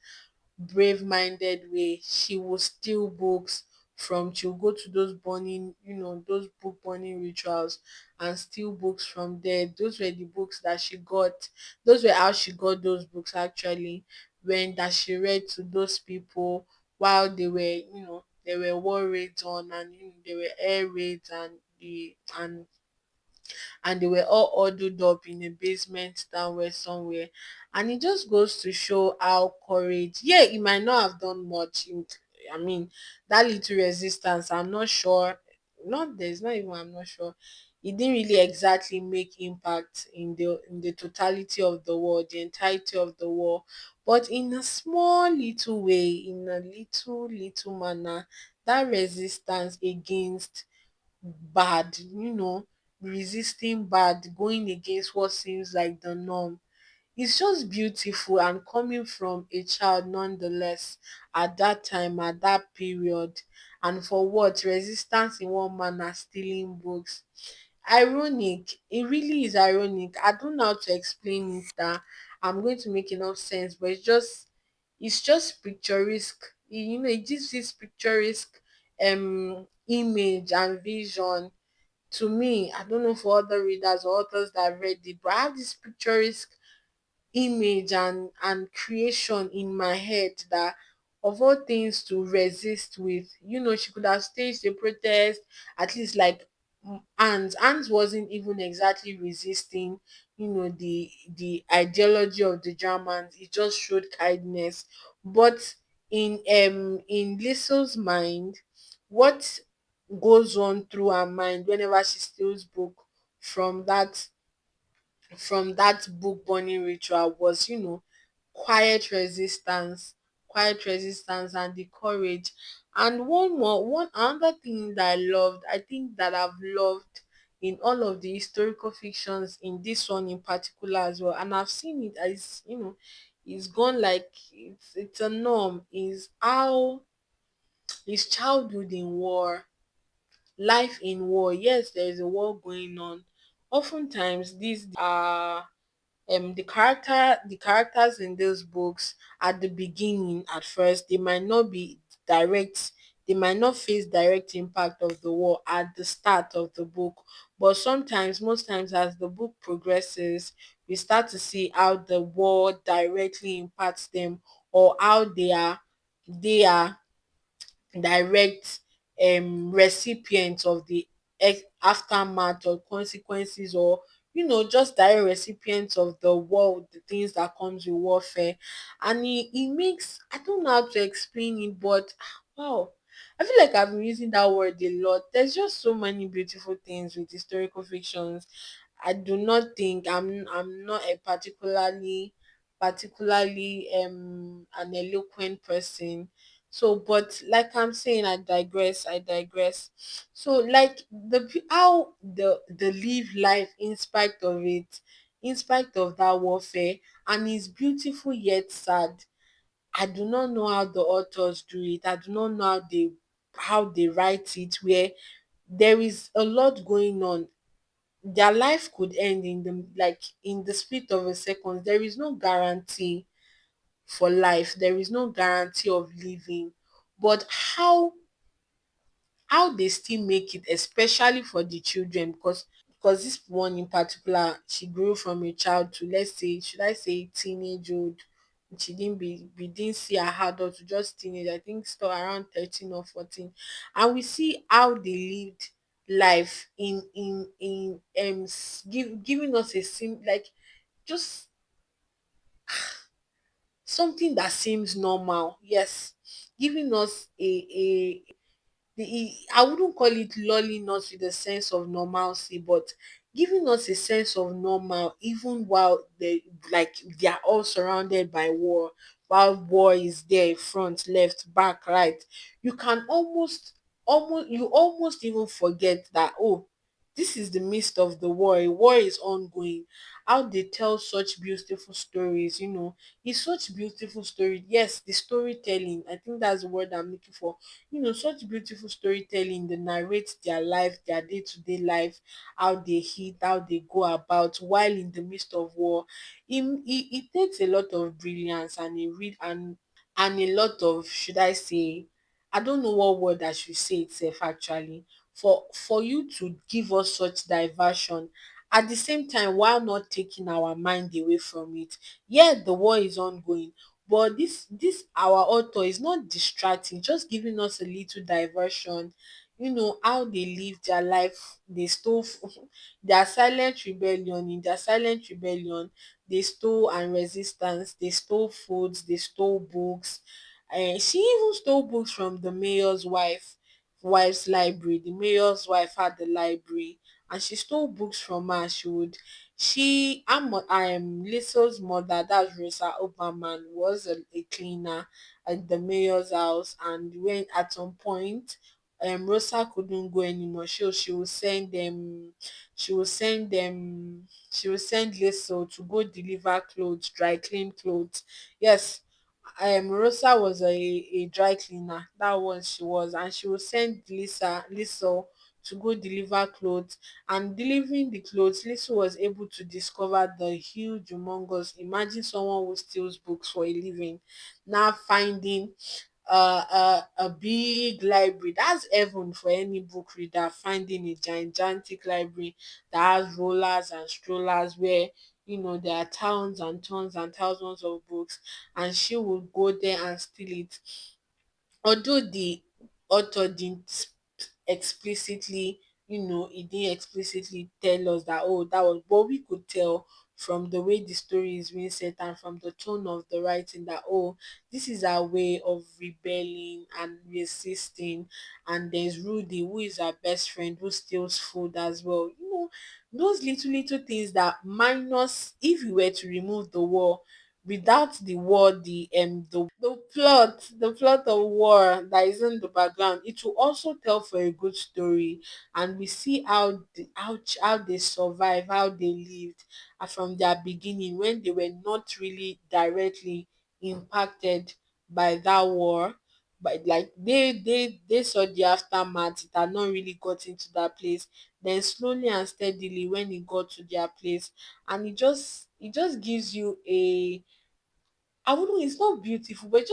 brave-minded way, she will steal books from, she'll go to those burning, those book burning rituals, and steal books from there. Those were the books that she got. Those were how she got those books, actually, when that she read to those people while there were war raids on, and there were air raids, and they were all huddled up in a basement downward somewhere. And it just goes to show how courage, yeah, it might not have done much. I mean, that little resistance, I'm not sure. Not there's not even I'm not sure. It didn't really exactly make impact in the totality of the war, the entirety of the war. But in a small little way, in a little manner, that resistance against bad, resisting bad, going against what seems like the norm. It's just beautiful, and coming from a child nonetheless, at that time, at that period. And for what? Resistance in one manner, stealing books. Ironic. It really is ironic. I don't know how to explain it that I'm going to make enough sense, but it's just picturesque. It gives this picturesque image and vision to me. I don't know for other readers or authors that have read it, but I have this picturesque image and creation in my head, that of all things to resist with, she could have staged a protest, at least like Anne's wasn't even exactly resisting, the ideology of the Germans. It just showed kindness. But in Liesel's mind, what goes on through her mind whenever she steals book from that book burning ritual was, quiet resistance, and the courage. And one another thing that I loved, I think that I've loved in all of the historical fictions, in this one in particular as well, and I've seen it as, it's gone like, it's a norm, is how is childhood in war, life in war. Yes, there is a war going on. Oftentimes these are the characters in those books, at the beginning, at first, they might not be direct, they might not face direct impact of the war at the start of the book. But sometimes, most times, as the book progresses, we start to see how the war directly impacts them, or how they are direct recipients of the aftermath or consequences, or just direct recipients of the war, the things that comes with warfare. And it makes, I don't know how to explain it, but wow, I feel like I've been using that word a lot. There's just so many beautiful things with historical fictions. I do not think I'm not a particularly an eloquent person So, but like I'm saying, I digress. So, like how the live life in spite of it, in spite of that warfare, and it's beautiful yet sad. I do not know how the authors do it. I do not know how they write it, where there is a lot going on. Their life could end in the split of a second. There is no guarantee for life. There is no guarantee of living. But how they still make it, especially for the children, because this one in particular, she grew from a child to, let's say, should I say teenagehood. She didn't be we didn't see her adult to just teenage. I think still around 13 or 14. And we see how they lived life giving us a sim like just something that seems normal. Yes, giving us I wouldn't call it lulling us with a sense of normalcy, but giving us a sense of normal, even while they are all surrounded by war, while war is there, front, left, back, right. You can almost even forget that, oh, this is the midst of the war. A war is ongoing. How they tell such beautiful stories, it's such beautiful story. Yes, the storytelling, I think that's the word I'm looking for. Such beautiful storytelling. They narrate their life, their day-to-day life, how they eat, how they go about while in the midst of war. It takes a lot of brilliance and a lot of, should I say, I don't know what word I should say itself actually, for you to give us such diversion at the same time while not taking our mind away from it. Yeah, the war is ongoing, but this our author is not distracting, just giving us a little diversion. How they live their life. They stole their silent rebellion. In their silent rebellion, they stole and resistance. They stole foods. They stole books. And she even stole books from the mayor's wife's library. The mayor's wife had the library, and she stole books from her. Liesel's mother, that's Rosa Oberman, was a cleaner at the mayor's house, and when at some point Rosa couldn't go anymore. She will send Liesel to go deliver clothes, dry clean clothes. Yes, Rosa was a dry cleaner. That was she was, and she would send Liesel to go deliver clothes. And delivering the clothes, Liesel was able to discover the huge, humongous. Imagine someone who steals books for a living, now finding a big library. That's heaven for any book reader, finding a gigantic library that has rollers and strollers where there are tons and tons and thousands of books, and she would go there and steal it. Although the author didn't explicitly, he didn't explicitly tell us that, oh, that was, but we could tell from the way the story is being set and from the tone of the writing that, oh, this is our way of rebelling and resisting. And there's Rudy, who is our best friend, who steals food as well. Those little things that minus, if you were to remove the war, without the war, the plot of war that is in the background, it will also tell for a good story. And we see how they survive, how they lived, from their beginning, when they were not really directly impacted by that war, but like they saw the aftermath. It had not really got into that place. Then slowly and steadily, when it got to their place, and it just gives you a, I wouldn't. It's not beautiful, but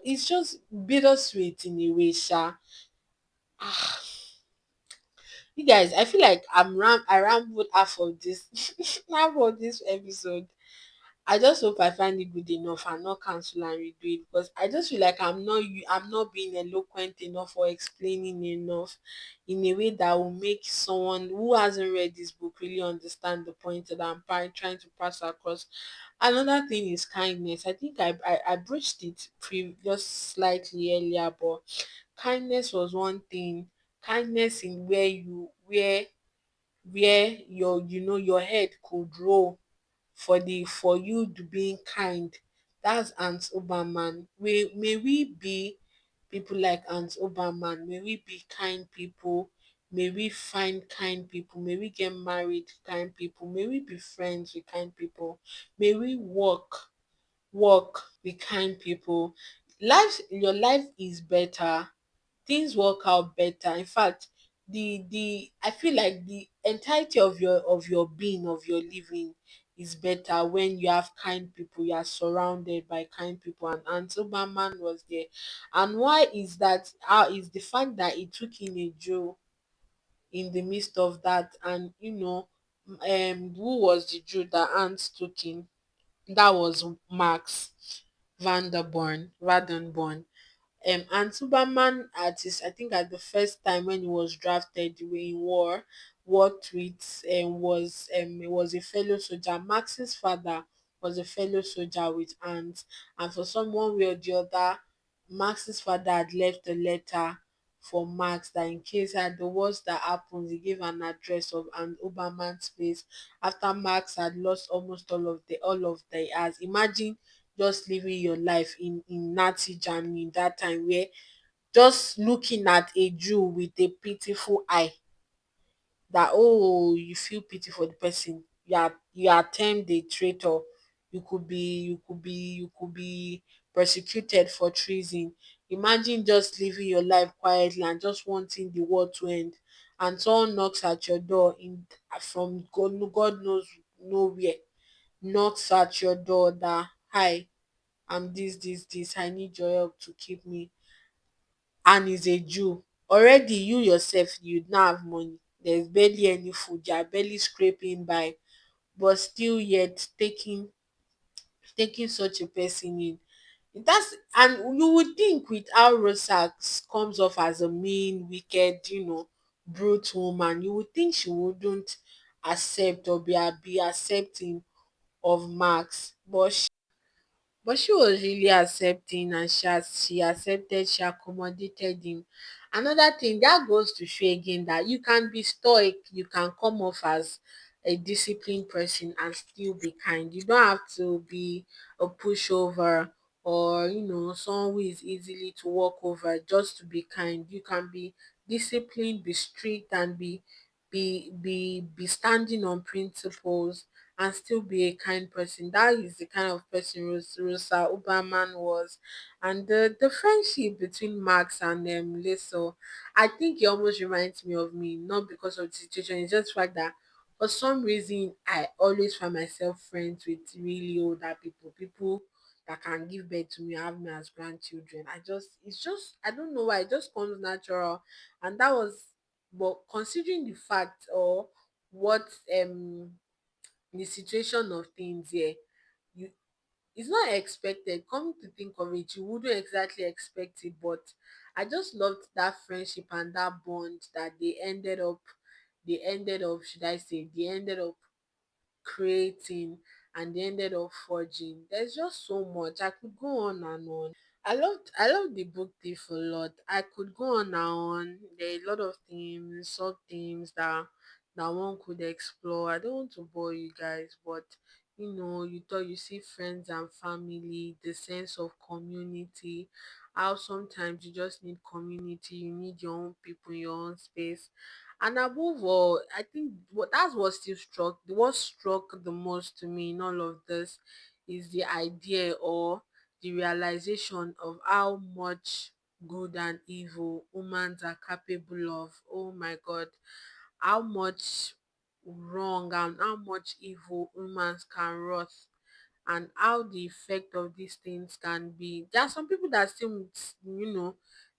it's just bittersweet in a way, sha. Ah, you guys, I feel like I rambled half of this half of this episode. I just hope I find it good enough and not cancel and redo it, because I just feel like I'm not being eloquent enough or explaining enough in a way that will make someone who hasn't read this book really understand the point that I'm trying to pass across. Another thing is kindness. I think I broached it just slightly earlier, but kindness was one thing. Kindness in where your head could roll for you to being kind. That's Aunt Oberman. May we be people like Aunt Oberman. May we be kind people. May we find kind people. May we get married kind people. May we be friends with kind people. May we work with kind people. Your life is better, things work out better. In fact, the I feel like the entirety of your being, of your living, is better when you have kind people, you are surrounded by kind people. And Superman was there. And why is that? Is the fact that he took in a Jew in the midst of that. And who was the Jew that Ants took in? That was Max Vandenborn. And Superman at his, I think at the first time when he was drafted in war tweets was a fellow soldier. Max's father was a fellow soldier with Ant, and for some one way or the other, Max's father had left a letter for Max that in case had the worst that happens, he gave an address of an Oberman's place after Max had lost almost all of the as. Imagine just living your life in Nazi Germany that time, where just looking at a Jew with a pitiful eye, that you feel pity for the person, you are termed a traitor, you could be persecuted for treason. Imagine just living your life quietly and just wanting the world to end, and someone knocks at your door from God knows nowhere, knocks at your door that, hi, I'm this, I need your help to keep me, and is a Jew. Already you yourself, you don't have money. There's barely any food, you are barely scraping by, but still yet taking such a person in. That's, and you would think with how Rosa comes off as a mean, wicked, brute woman, you would think she wouldn't accept or be accepting of Max. But she was really accepting, and she accepted, she accommodated him. Another thing that goes to show again that you can be stoic, you can come off as a disciplined person and still be kind. You don't have to be a pushover, or someone who is easily to walk over just to be kind. You can be disciplined, be strict, and be standing on principles and still be a kind person. That is the kind of person Rosa Uberman was. And the friendship between Max and Liesel, I think it almost reminds me of me, not because of the situation, it's just the fact that for some reason I always find myself friends with really older people that can give birth to me, have me as grandchildren. It's just I don't know why, it just comes natural. And that was, but considering the fact, or what the situation of things here, you it's not expected. Come to think of it, you wouldn't exactly expect it, but I just loved that friendship and that bond that they ended up should I say, they ended up creating, and they ended up forging. There's just so much I could go on and on. I love the book Thief a lot. I could go on and on. There are a lot of themes, sub themes that one could explore. I don't want to bore you guys, but you thought you see friends and family, the sense of community, how sometimes you just need community, you need your own people, your own space. And above all, I think what struck the most to me in all of this is the idea, or the realization of how much good and evil humans are capable of. Oh my God, how much wrong and how much evil humans can wrought, and how the effect of these things can be. There are some people that still,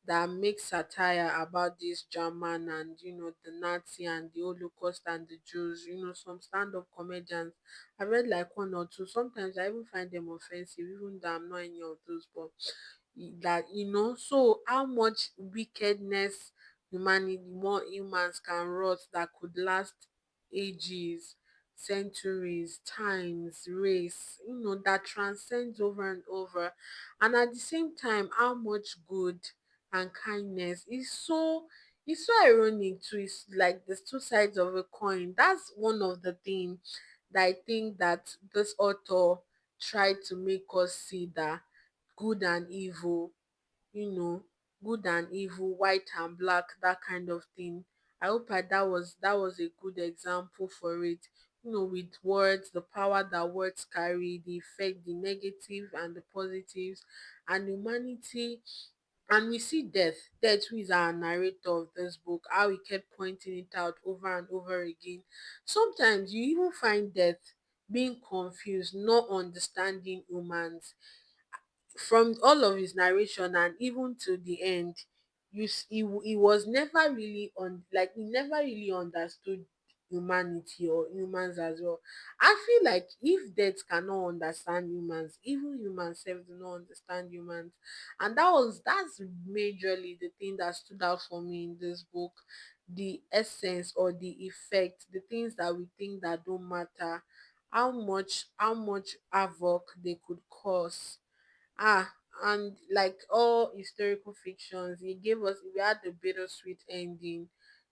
that make satire about this German and the Nazi and the Holocaust and the Jews. Some stand-up comedians. I read like one or two. Sometimes I even find them offensive, even though I'm not any of those. But so how much wickedness more humans can wrought that could last ages, centuries, times, race, that transcends over and over. And at the same time, how much good and kindness is so, it's so ironic too. It's like there's two sides of a coin. That's one of the things that I think that this author tried to make us see, that good and evil, you know good and evil, white and black, that kind of thing. I hope that was a good example for it. With words, the power that words carry, the effect, the negative and the positives, and humanity. And we see death who is our narrator of this book, how he kept pointing it out over and over again. Sometimes you even find death being confused, not understanding humans. From all of his narration and even to the end, he was never really on, like, he never really understood humanity or humans as well. I feel like if death cannot understand humans, even humans self do not understand humans. And that's majorly the thing that stood out for me in this book. The essence or the effect, the things that we think that don't matter, how much havoc they could cause. Ah, and like all historical fictions, he gave us, we had the bittersweet ending.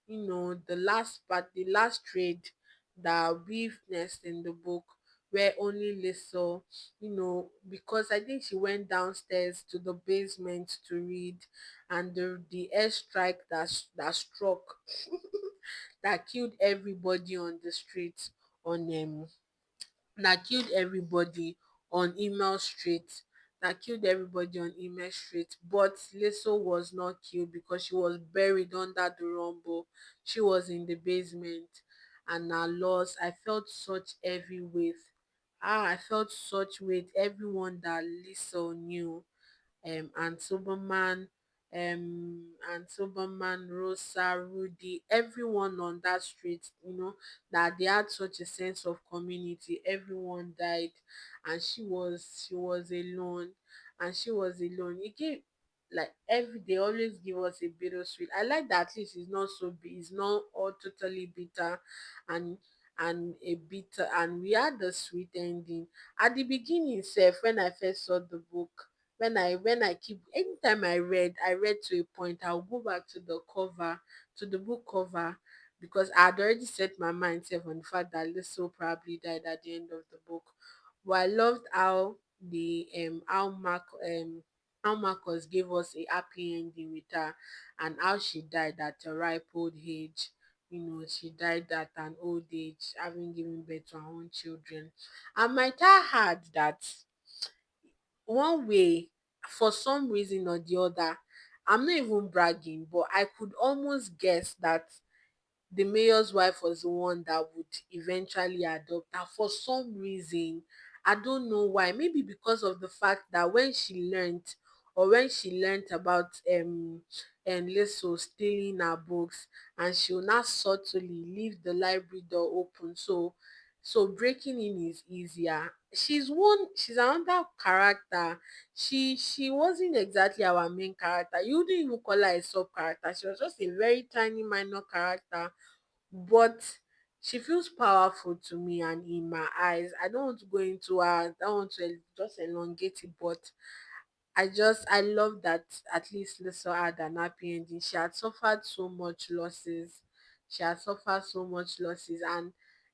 The last trade that we witnessed in the book, where only Liesel, because I think she went downstairs to the basement to read, and the airstrike that struck that killed everybody on the street, on that killed everybody on Email Street. That killed everybody on Email Street. But Liesel was not killed because she was buried under the rumble. She was in the basement. And her loss, I felt such heavy weight. I felt such weight. Everyone that Liesel knew, and Superman, Rosa, Rudy, everyone on that street, that they had such a sense of community. Everyone died, and she was alone, and she was alone. It gave, like, every they always give us a bittersweet. I like that at least it's not all totally bitter, and a bitter, and we had the sweet ending at the beginning itself. When I first saw the book, when I keep anytime I read to a point, I'll go back to the cover, to the book cover, because I'd already set my mind set on the fact that Liesel probably died at the end of the book. But I loved how the how Marcus gave us a happy ending with her, and how she died at a ripe old age. She died at an old age, having given birth to her own children. And my dad had that one way, for some reason or the other, I'm not even bragging, but I could almost guess that the mayor's wife was the one that would eventually adopt her for some reason. I don't know why. Maybe because of the fact that when she learned about and Liesel stealing her books, and she will not subtly leave the library door open, so breaking in is easier. She's another character. She wasn't exactly our main character. You wouldn't even call her a sub character. She was just a very tiny minor character, but she feels powerful to me and in my eyes. I don't want to go into her, I don't want to just elongate it, but I love that at least Lisa had an happy ending. She had suffered so much losses. She had suffered so much losses, and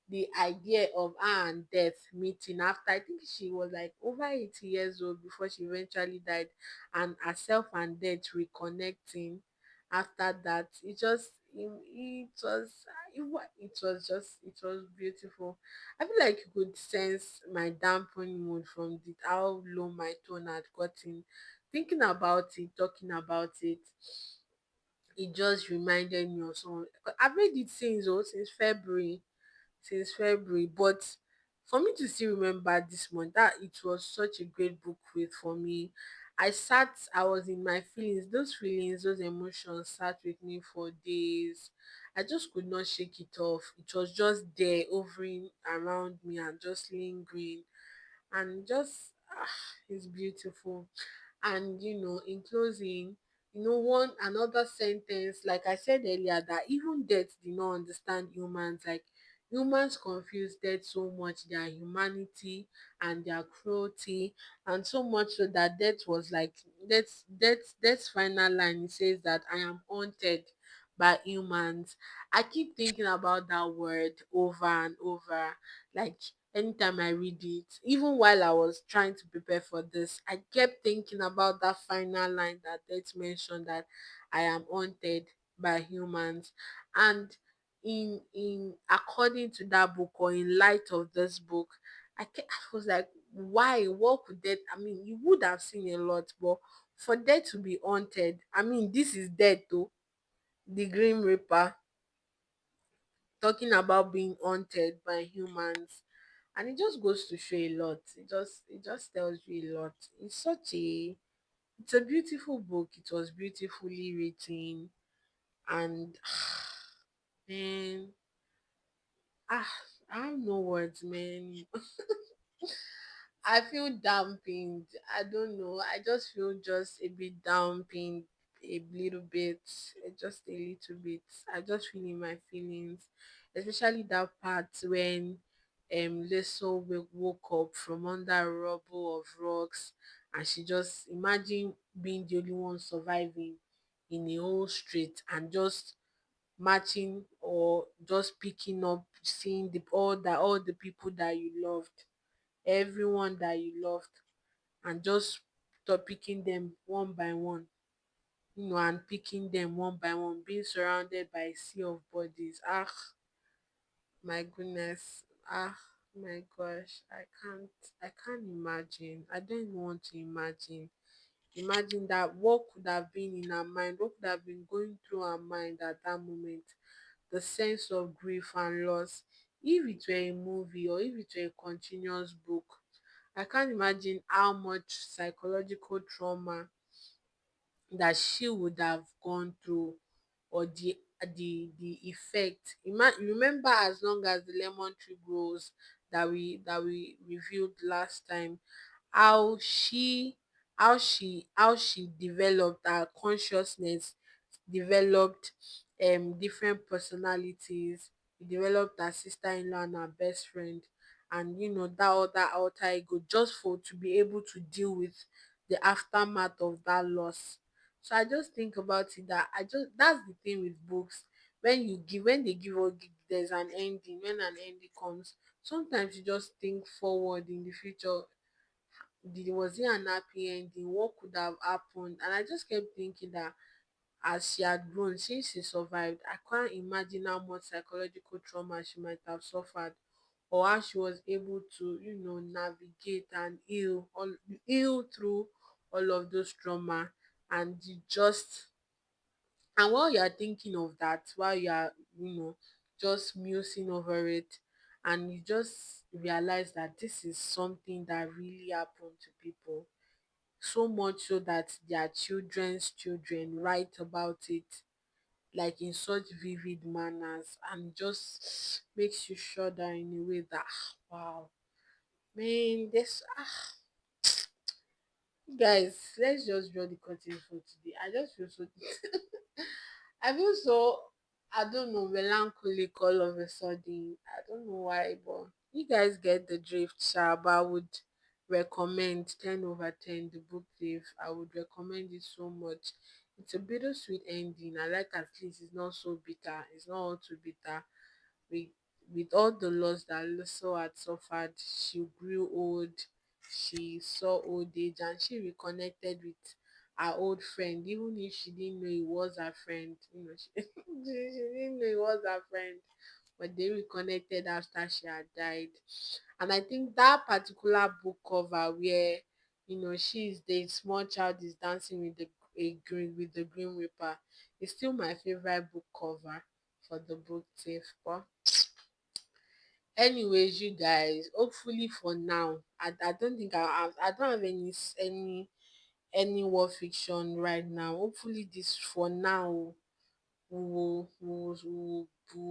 the idea of her and death meeting after, I think she was like over 80 years old before she eventually died, and herself and death reconnecting after that, it was beautiful. I feel like you could sense my dampened mood from how low my tone had gotten. Thinking about it, talking about it, it just reminded me of someone. I've read it since February, but for me to still remember this month, that it was such a great book read for me. I was in my feelings, those emotions sat with me for days. I just could not shake it off. It was just there, hovering around me and just lingering, and just it's beautiful. And in closing, one another sentence, like I said earlier, that even death did not understand humans. Like, humans confuse death so much, their humanity and their cruelty, and so much so that death was like, death's final line, it says that I am haunted by humans. I keep thinking about that word over and over. Like, Anytime I read it, even while I was trying to prepare for this, I kept thinking about that final line that Death mentioned, that I am haunted by humans. And in according to that book, or in light of this book, I was like, why? What could that? I mean, you would have seen a lot, but for death to be haunted, I mean, this is death though. The Grim Reaper talking about being haunted by humans, and it just goes to show a lot. It just tells you a lot. It's a beautiful book. It was beautifully written, and man, ah I have no words, man. I feel dampened. I don't know. I just feel just a bit dampened, a little bit, just a little bit. I just feel in my feelings, especially that part when Liesel woke up from under a rubble of rocks, and she just imagine being the only one surviving in a whole street, and just matching, or just picking up, seeing all the people that you loved, everyone that you loved, and just stop picking them one by one, and picking them one by one, being surrounded by a sea of bodies. Ah, my goodness. Ah, my gosh. I can't imagine. I don't even want to imagine. Imagine that, what could have been in her mind, what could have been going through her mind at that moment. The sense of grief and loss. If it were a movie, or if it were a continuous book, I can't imagine how much psychological trauma that she would have gone through, or the effect. Remember, as long as the lemon tree grows, that we reviewed last time, how she developed her consciousness, developed different personalities, developed her sister-in-law and her best friend, and that other alter ego, just for to be able to deal with the aftermath of that loss. So I just think about it, that I just that's the thing with books. When they give us, there's an ending. When an ending comes, sometimes you just think forward in the future. Was it an happy ending? What could have happened? And I just kept thinking that, as she had grown, since she survived, I can't imagine how much psychological trauma she might have suffered, or how she was able to, navigate and heal through all of those trauma. And you just and while you are thinking of that, while you are, just musing over it, and you just realize that this is something that really happened to people, so much so that their children's children write about it, like in such vivid manners, and just makes you shudder in a way that, wow, man, this guys, let's just draw the curtain for today. I just feel so I feel so, I don't know, melancholic all of a sudden. I don't know why, but you guys get the drift, sha. But I would recommend 10 over 10, the book Thief. I would recommend it so much. It's a bittersweet ending. I like, at least it's not so bitter. It's not all too bitter. With all the loss that Lusso had suffered, she grew old, she saw old age, and she reconnected with her old friend, even if she didn't know he was her friend. She didn't know he was her friend, but they reconnected after she had died. And I think that particular book cover, where she's the small child is dancing with the Green Reaper, is still my favorite book cover for the book Thief. But anyways, you guys, hopefully for now, I don't think I don't have any war fiction right now. Hopefully this, for now, we will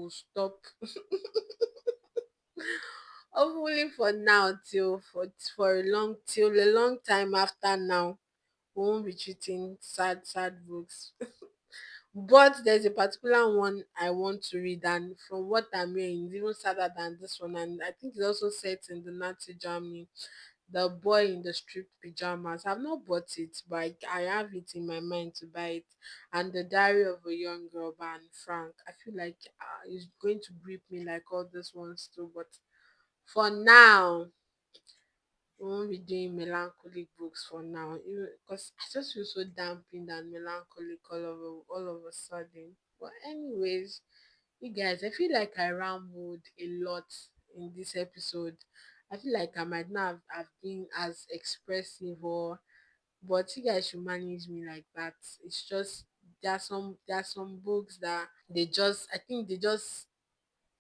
stop. Hopefully for now, till a long time after now, we won't be treating sad books. But there's a particular one I want to read, and from what I'm hearing, it's even sadder than this one. And I think it's also set in the Nazi Germany. The Boy in the Striped Pajamas. I've not bought it, but I have it in my mind to buy it. And The Diary of a Young Girl by Anne Frank. I feel like it's going to grip me like all these ones too, but For now, we won't be doing melancholic books for now, because I just feel so dampened and melancholic all of a sudden. But anyways, you guys, I feel like I rambled a lot in this episode. I feel like I might not have been as expressive, but you guys should manage me like that. It's just there are some books that I think they just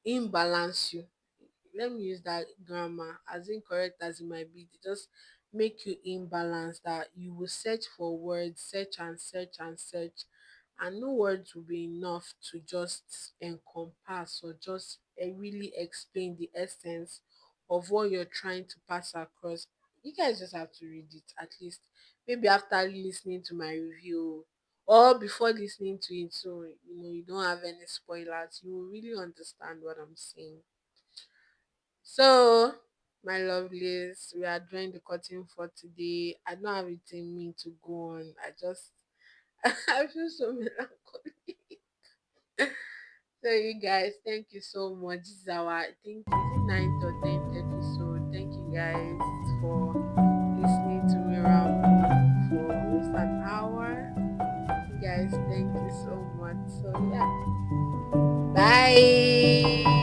imbalance you. Let me use that grammar, as incorrect as it might be. They just make you imbalanced, that you will search for words, search and search and search, and no words will be enough to just encompass or just really explain the essence of what you're trying to pass across. You guys just have to read it, at least maybe after listening to my review or before listening to it, so you don't have any spoilers. You will really understand what I'm saying. So, my lovelies, we are drawing the curtain for today. I don't have it in me to go on. I feel so melancholy. So, you guys, thank you so much. This is our, I think, is it ninth or 10th episode? Thank you guys for listening to me ramble for almost an hour. You guys, thank you so much. So, yeah, bye.